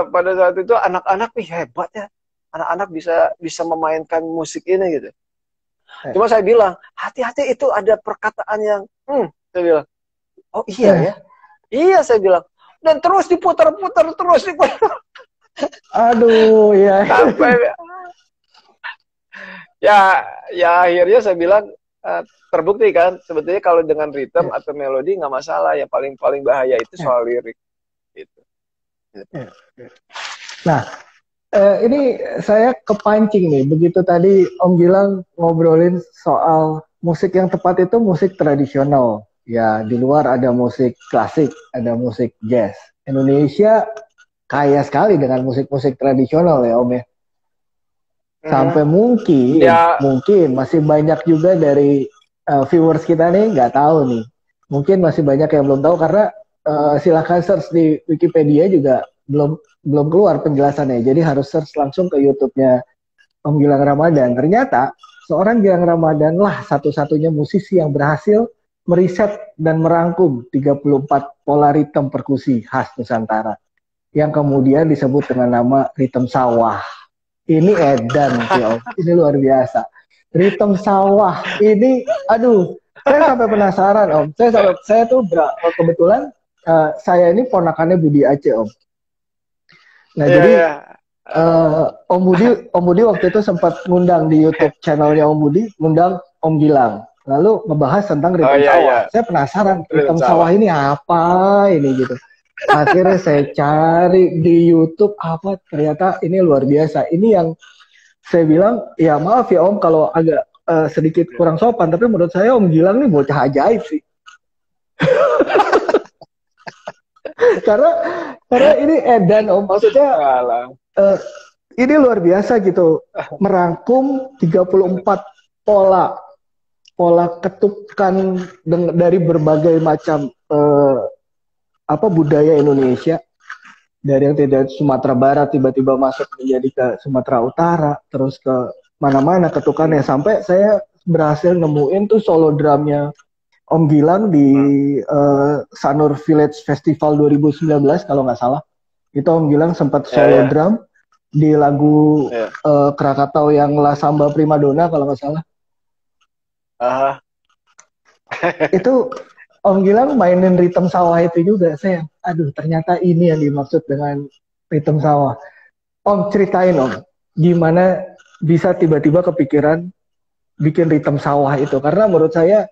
[SPEAKER 2] pada saat itu anak-anak nih hebat ya. Anak-anak bisa bisa memainkan musik ini gitu. Cuma saya bilang, hati-hati itu ada perkataan yang saya bilang, oh iya ya.
[SPEAKER 1] Ya.
[SPEAKER 2] Iya saya bilang. Dan terus diputar-putar terus diputar
[SPEAKER 1] Aduh, ya.
[SPEAKER 2] sampai ya ya akhirnya saya bilang terbukti kan sebetulnya kalau dengan ritme
[SPEAKER 1] Ya,
[SPEAKER 2] atau melodi nggak masalah, yang paling paling bahaya itu
[SPEAKER 1] ya,
[SPEAKER 2] soal lirik gitu.
[SPEAKER 1] ya. Nah, ini saya kepancing nih. Begitu tadi Om Gilang ngobrolin soal musik yang tepat itu musik tradisional. Ya, di luar ada musik klasik, ada musik jazz. Indonesia kaya sekali dengan musik-musik tradisional ya Om ya.
[SPEAKER 2] Mhm.
[SPEAKER 1] Sampai mungkin,
[SPEAKER 2] Ya,
[SPEAKER 1] mungkin masih banyak juga dari viewers kita nih nggak tahu nih. Mungkin masih banyak yang belum tahu karena silakan search di Wikipedia juga belum belum keluar penjelasannya. Jadi harus search langsung ke YouTube-nya Om Gilang Ramadan. Ternyata seorang Gilang Ramadan lah satu-satunya musisi yang berhasil meriset dan merangkum 34 pola ritme perkusi khas Nusantara yang kemudian disebut dengan nama ritme sawah. Ini edan sih Om, ini luar biasa. Ritme sawah ini, aduh, saya sampai penasaran Om. Saya tuh kebetulan saya ini ponakannya Budi Aceh Om. Nah
[SPEAKER 2] ya,
[SPEAKER 1] jadi
[SPEAKER 2] ya.
[SPEAKER 1] Om Budi waktu itu sempat ngundang di YouTube channelnya Om Budi, ngundang Om Gilang. Lalu ngebahas tentang
[SPEAKER 2] Oh
[SPEAKER 1] ritme
[SPEAKER 2] iya
[SPEAKER 1] sawah.
[SPEAKER 2] iya,
[SPEAKER 1] Saya penasaran
[SPEAKER 2] belum
[SPEAKER 1] ritme sawah
[SPEAKER 2] sawah.
[SPEAKER 1] ini apa ini gitu. Akhirnya saya cari di YouTube apa ternyata ini luar biasa. Ini yang saya bilang, ya maaf ya Om kalau agak sedikit kurang sopan, tapi menurut saya Om Gilang nih bocah ajaib sih. karena karena ini edan Om, maksudnya
[SPEAKER 2] Alah.
[SPEAKER 1] eh, ini luar biasa gitu. Merangkum 34 pola ketukan dari berbagai macam budaya Indonesia, dari yang tidak Sumatera Barat tiba-tiba masuk menjadi ke Sumatera Utara, terus ke mana-mana ketukannya, sampai saya berhasil nemuin tuh solo drumnya Om Gilang di Sanur Village Festival 2019 kalau nggak salah. Itu Om Gilang sempat
[SPEAKER 2] Ya,
[SPEAKER 1] solo
[SPEAKER 2] ya,
[SPEAKER 1] drum di lagu
[SPEAKER 2] ya.
[SPEAKER 1] Krakatau yang La Samba Primadona kalau nggak salah.
[SPEAKER 2] Aha.
[SPEAKER 1] Itu Om Gilang mainin ritme sawah itu juga. Saya, aduh ternyata ini yang dimaksud dengan ritme sawah. Om ceritain Om, gimana bisa tiba-tiba kepikiran bikin ritme sawah itu? Karena menurut saya,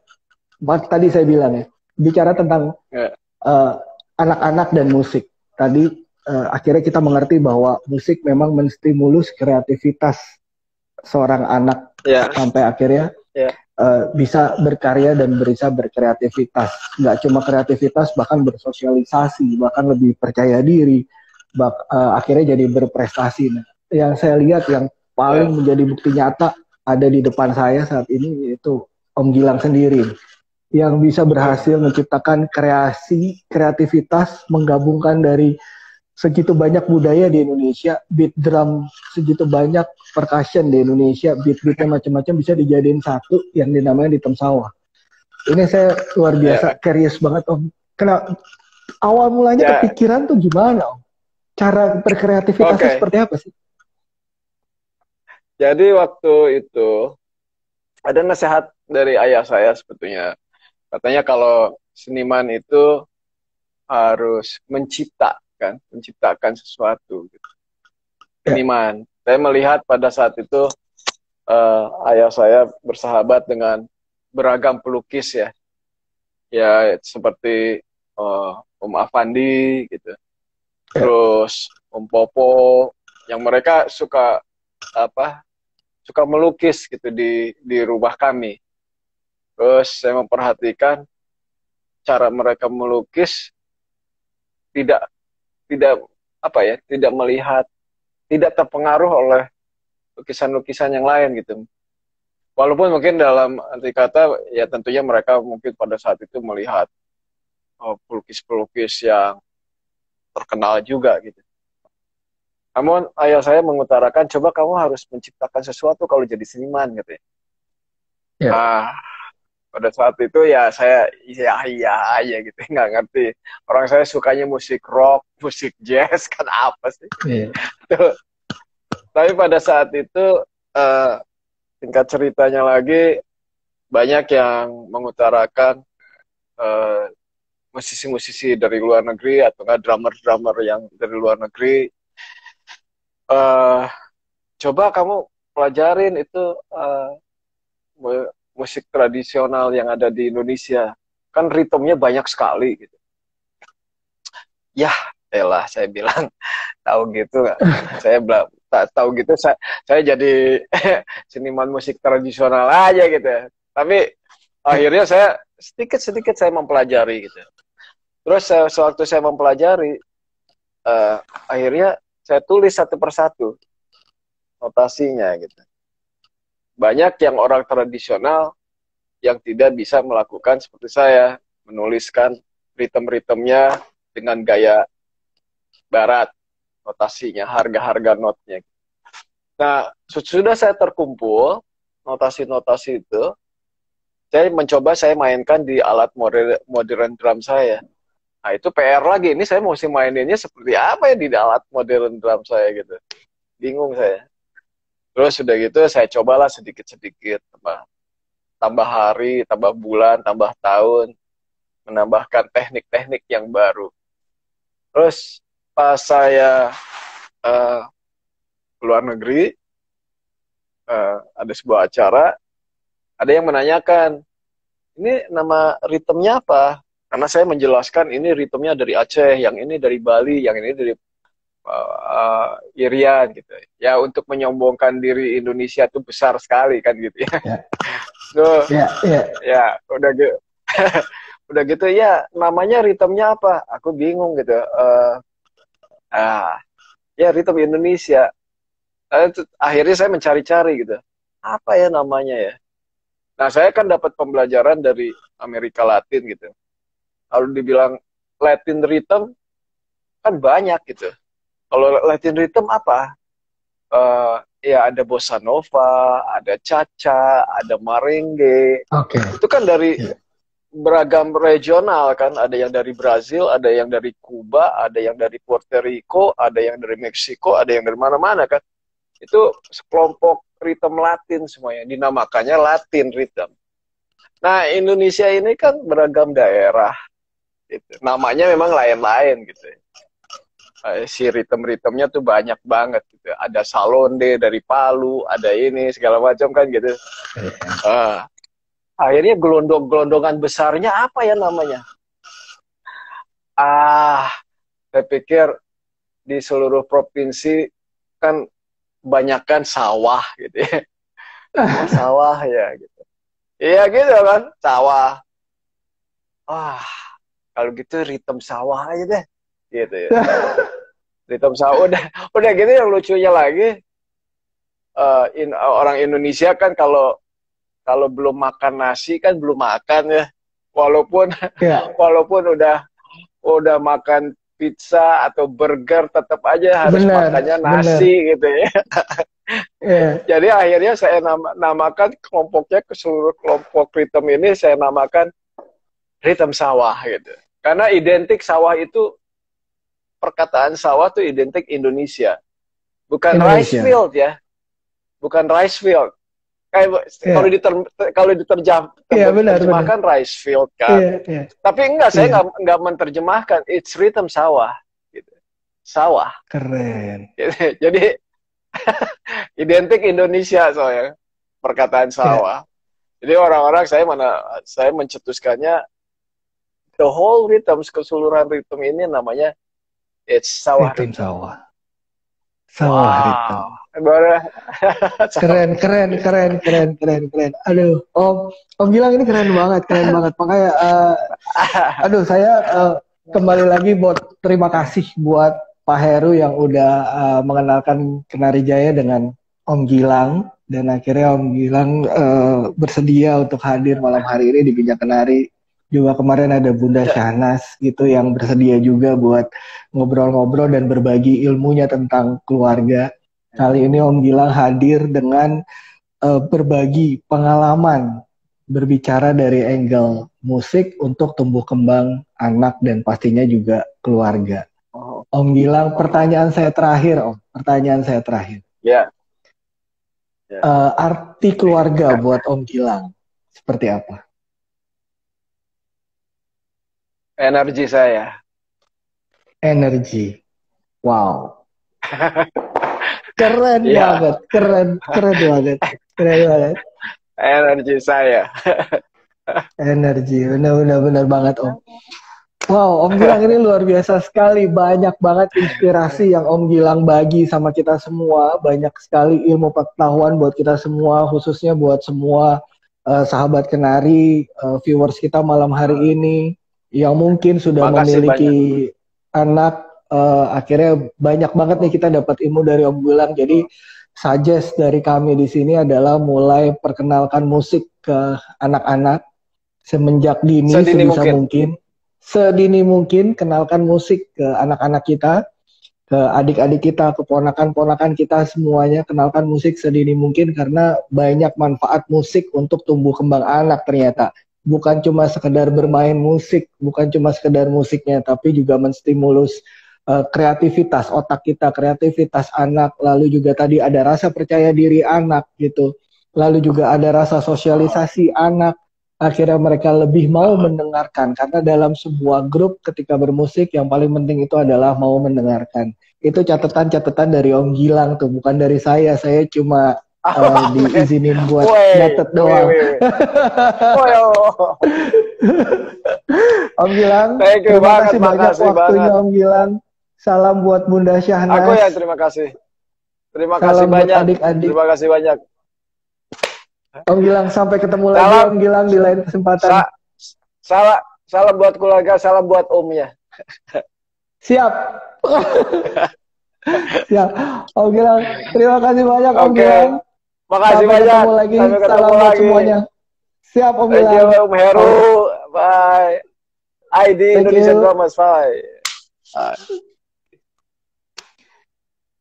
[SPEAKER 1] tadi saya bilang ya, bicara tentang
[SPEAKER 2] Ya,
[SPEAKER 1] eh, anak-anak dan musik. Tadi akhirnya kita mengerti bahwa musik memang menstimulus kreativitas seorang anak
[SPEAKER 2] ya,
[SPEAKER 1] sampai akhirnya
[SPEAKER 2] ya,
[SPEAKER 1] bisa berkarya dan bisa berkreativitas. Nggak cuma kreativitas, bahkan bersosialisasi, bahkan lebih percaya diri, akhirnya jadi berprestasi. Nah, yang saya lihat yang paling
[SPEAKER 2] ya,
[SPEAKER 1] menjadi bukti nyata ada di depan saya saat ini, yaitu Om Gilang sendiri yang bisa berhasil menciptakan kreativitas, menggabungkan dari segitu banyak budaya di Indonesia, beat drum segitu banyak, percussion di Indonesia, beat-beatnya macam-macam bisa dijadiin satu yang dinamakan Ritme Sawah. Ini saya luar
[SPEAKER 2] ya,
[SPEAKER 1] biasa, curious banget Om. Kena awal mulanya
[SPEAKER 2] ya.
[SPEAKER 1] kepikiran tuh gimana Om? Cara berkreativitasnya
[SPEAKER 2] Oke.
[SPEAKER 1] seperti apa sih?
[SPEAKER 2] Jadi waktu itu ada nasihat dari ayah saya sebetulnya. Katanya kalau seniman itu harus menciptakan sesuatu. Gitu.
[SPEAKER 1] Ya,
[SPEAKER 2] Seniman. Saya melihat pada saat itu ayah saya bersahabat dengan beragam pelukis ya, ya seperti Om Afandi gitu,
[SPEAKER 1] ya,
[SPEAKER 2] terus Om Popo, yang mereka apa suka melukis gitu di rumah kami. Terus saya memperhatikan cara mereka melukis, tidak tidak tidak melihat, tidak terpengaruh oleh lukisan-lukisan yang lain gitu. Walaupun mungkin dalam arti kata ya tentunya mereka mungkin pada saat itu melihat pelukis-pelukis yang terkenal juga gitu. Namun ayah saya mengutarakan coba kamu harus menciptakan sesuatu kalau jadi seniman gitu ya.
[SPEAKER 1] ya,
[SPEAKER 2] Ah, pada saat itu ya saya iya iya aja gitu, nggak ngerti. Orang saya sukanya musik rock, musik jazz, kan apa sih?
[SPEAKER 1] ya,
[SPEAKER 2] Tuh. Tapi pada saat itu eh, singkat ceritanya lagi banyak yang mengutarakan eh, musisi-musisi dari luar negeri atau nggak drummer-drummer yang dari luar negeri, eh, coba kamu pelajarin itu eh, musik tradisional yang ada di Indonesia, kan ritmenya banyak sekali gitu. Ya elah saya bilang tahu gitu nggak, saya belum tak tahu gitu, saya jadi seniman musik tradisional aja gitu ya. Tapi akhirnya saya sedikit-sedikit saya mempelajari gitu. Terus sewaktu saya mempelajari, uh, akhirnya saya tulis satu persatu notasinya gitu. Banyak yang orang tradisional yang tidak bisa melakukan seperti saya, menuliskan ritme-ritmenya dengan gaya barat, notasinya, harga-harga notnya. Nah, sudah saya terkumpul notasi-notasi itu, saya mencoba saya mainkan di alat modern drum saya. Nah, itu PR lagi. Ini saya mesti maininnya seperti apa ya di alat modern drum saya gitu. Bingung saya. Terus sudah gitu saya cobalah sedikit-sedikit. Tambah hari, tambah bulan, tambah tahun. Menambahkan teknik-teknik yang baru. Terus pas saya uh, keluar negeri, ada sebuah acara, ada yang menanyakan, ini nama ritmenya apa? Karena saya menjelaskan ini ritmenya dari Aceh, yang ini dari Bali, yang ini dari Irian gitu. Ya untuk menyombongkan diri Indonesia itu besar sekali kan gitu ya.
[SPEAKER 1] ya,
[SPEAKER 2] So,
[SPEAKER 1] ya, ya,
[SPEAKER 2] ya udah gitu. Udah gitu ya namanya ritmenya apa? Aku bingung gitu. Ya ritme Indonesia. Akhirnya saya mencari-cari gitu. Apa ya namanya ya? Nah, saya kan dapat pembelajaran dari Amerika Latin gitu. Kalau dibilang Latin rhythm kan banyak gitu. Kalau Latin rhythm apa? Ya ada bossa nova, ada cha-cha, ada merengue.
[SPEAKER 1] Oke.
[SPEAKER 2] Itu kan dari
[SPEAKER 1] Iya.
[SPEAKER 2] beragam regional kan. Ada yang dari Brazil, ada yang dari Kuba, ada yang dari Puerto Rico, ada yang dari Meksiko, ada yang dari mana-mana kan. Itu sekelompok ritme Latin semuanya. Dinamakannya Latin rhythm. Nah, Indonesia ini kan beragam daerah. Gitu. Namanya memang lain-lain gitu. Si ritme-ritmenya tuh banyak banget gitu. Ada salonde dari Palu, ada ini segala macam kan gitu. Akhirnya gelondongan besarnya apa ya namanya? Saya pikir di seluruh provinsi kan banyakkan sawah gitu ya. Sawah ya gitu. Iya gitu kan, sawah. Kalau gitu ritme sawah aja deh. Gitu ya. Ritme sawah udah gitu. Yang lucunya lagi orang Indonesia kan kalau belum makan nasi kan belum makan ya. Walaupun walaupun udah makan pizza atau burger tetap aja harus makannya nasi gitu ya. Jadi akhirnya saya namakan kelompoknya, ke seluruh kelompok ritme ini saya namakan ritme sawah gitu. Karena identik sawah itu, perkataan sawah itu identik Indonesia. Bukan rice field ya. Bukan rice field. Kalau diterjemahkan rice field kan. Tapi enggak, saya enggak menerjemahkan, it's ritme sawah gitu. Sawah.
[SPEAKER 1] Keren.
[SPEAKER 2] Jadi identik Indonesia soalnya perkataan sawah. Jadi orang-orang saya mencetuskannya the whole rhythm, keseluruhan rhythm ini namanya it's sawah rhythm.
[SPEAKER 1] Sawah rhythm. Keren. Aduh, Om Gilang ini keren banget. Makanya, saya kembali lagi buat terima kasih buat Pak Heru yang udah mengenalkan Kenari Jaya dengan Om Gilang, dan akhirnya Om Gilang bersedia untuk hadir malam hari ini di Bincang Kenari. Juga kemarin ada Bunda Syahnas gitu yang bersedia juga buat ngobrol-ngobrol dan berbagi ilmunya tentang keluarga. Kali ini Om Gilang hadir dengan berbagi pengalaman berbicara dari angle musik untuk tumbuh kembang anak dan pastinya juga keluarga. Om Gilang, pertanyaan saya terakhir, Om.
[SPEAKER 2] Ya.
[SPEAKER 1] Arti keluarga buat Om Gilang seperti apa?
[SPEAKER 2] Energi saya.
[SPEAKER 1] Energi. Wow. Keren banget.
[SPEAKER 2] Energi saya.
[SPEAKER 1] Energi. Benar banget, Om. Wow, Om Gilang ini luar biasa sekali. Banyak banget inspirasi yang Om Gilang bagi sama kita semua. Banyak sekali ilmu pengetahuan buat kita semua, khususnya buat semua sahabat Kenari, viewers kita malam hari ini yang mungkin sudah memiliki anak. Akhirnya banyak banget nih kita dapat ilmu dari Om Gilang. Jadi suggest dari kami di sini adalah mulai perkenalkan musik ke anak-anak semenjak dini, sedini mungkin kenalkan musik ke anak-anak kita, ke adik-adik kita, ke ponakan-ponakan kita semuanya, kenalkan musik sedini mungkin karena banyak manfaat musik untuk tumbuh kembang anak ternyata. Bukan cuma sekedar bermain musik, bukan cuma sekedar musiknya, tapi juga menstimulus kreativitas otak kita, kreativitas anak, lalu juga tadi ada rasa percaya diri anak gitu, lalu juga ada rasa sosialisasi anak. Akhirnya mereka lebih mau mendengarkan, karena dalam sebuah grup ketika bermusik yang paling penting itu adalah mau mendengarkan. Itu catatan-catatan dari Om Gilang tuh, bukan dari saya cuma diizinin buat nyatet doang. Om Gilang, terima kasih banyak waktunya Om Gilang. Salam buat Bunda Syahnas.
[SPEAKER 2] Aku yang terima kasih. Terima kasih banyak. Adik-adik. Terima kasih banyak.
[SPEAKER 1] Om Gilang, sampai ketemu lagi Om Gilang di lain kesempatan.
[SPEAKER 2] Salam buat keluarga, salam buat omnya.
[SPEAKER 1] Siap. Ya, Om Gilang. Terima kasih banyak Om
[SPEAKER 2] Oke,
[SPEAKER 1] Gilang.
[SPEAKER 2] makasih
[SPEAKER 1] Sampai
[SPEAKER 2] banyak.
[SPEAKER 1] ketemu lagi.
[SPEAKER 2] Sampai
[SPEAKER 1] Salam
[SPEAKER 2] ketemu
[SPEAKER 1] buat
[SPEAKER 2] lagi.
[SPEAKER 1] semuanya. Siap Om
[SPEAKER 2] Thank you,
[SPEAKER 1] Gilang.
[SPEAKER 2] Om Heru.
[SPEAKER 1] Oke.
[SPEAKER 2] Bye. ID
[SPEAKER 1] Thank
[SPEAKER 2] Indonesian
[SPEAKER 1] you.
[SPEAKER 2] Dramas. Bye. Bye.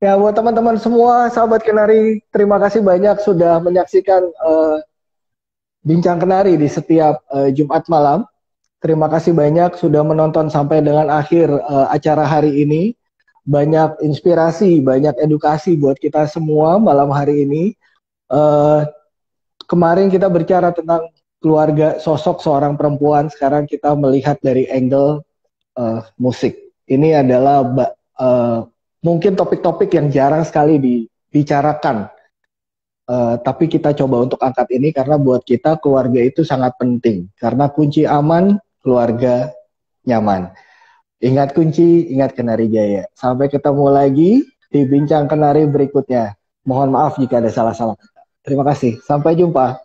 [SPEAKER 1] Ya, buat teman-teman semua, sahabat Kenari, terima kasih banyak sudah menyaksikan Bincang Kenari di setiap Jumat malam. Terima kasih banyak sudah menonton sampai dengan akhir acara hari ini. Banyak inspirasi, banyak edukasi buat kita semua malam hari ini. Eh, Kemarin kita bicara tentang keluarga, sosok seorang perempuan. Sekarang kita melihat dari angle musik. Ini adalah mungkin topik-topik yang jarang sekali dibicarakan. Tapi kita coba untuk angkat ini karena buat kita keluarga itu sangat penting. Karena kunci aman, keluarga nyaman. Ingat kunci, ingat Kenari Jaya. Sampai ketemu lagi di Bincang Kenari berikutnya. Mohon maaf jika ada salah-salah kata. Terima kasih. Sampai jumpa.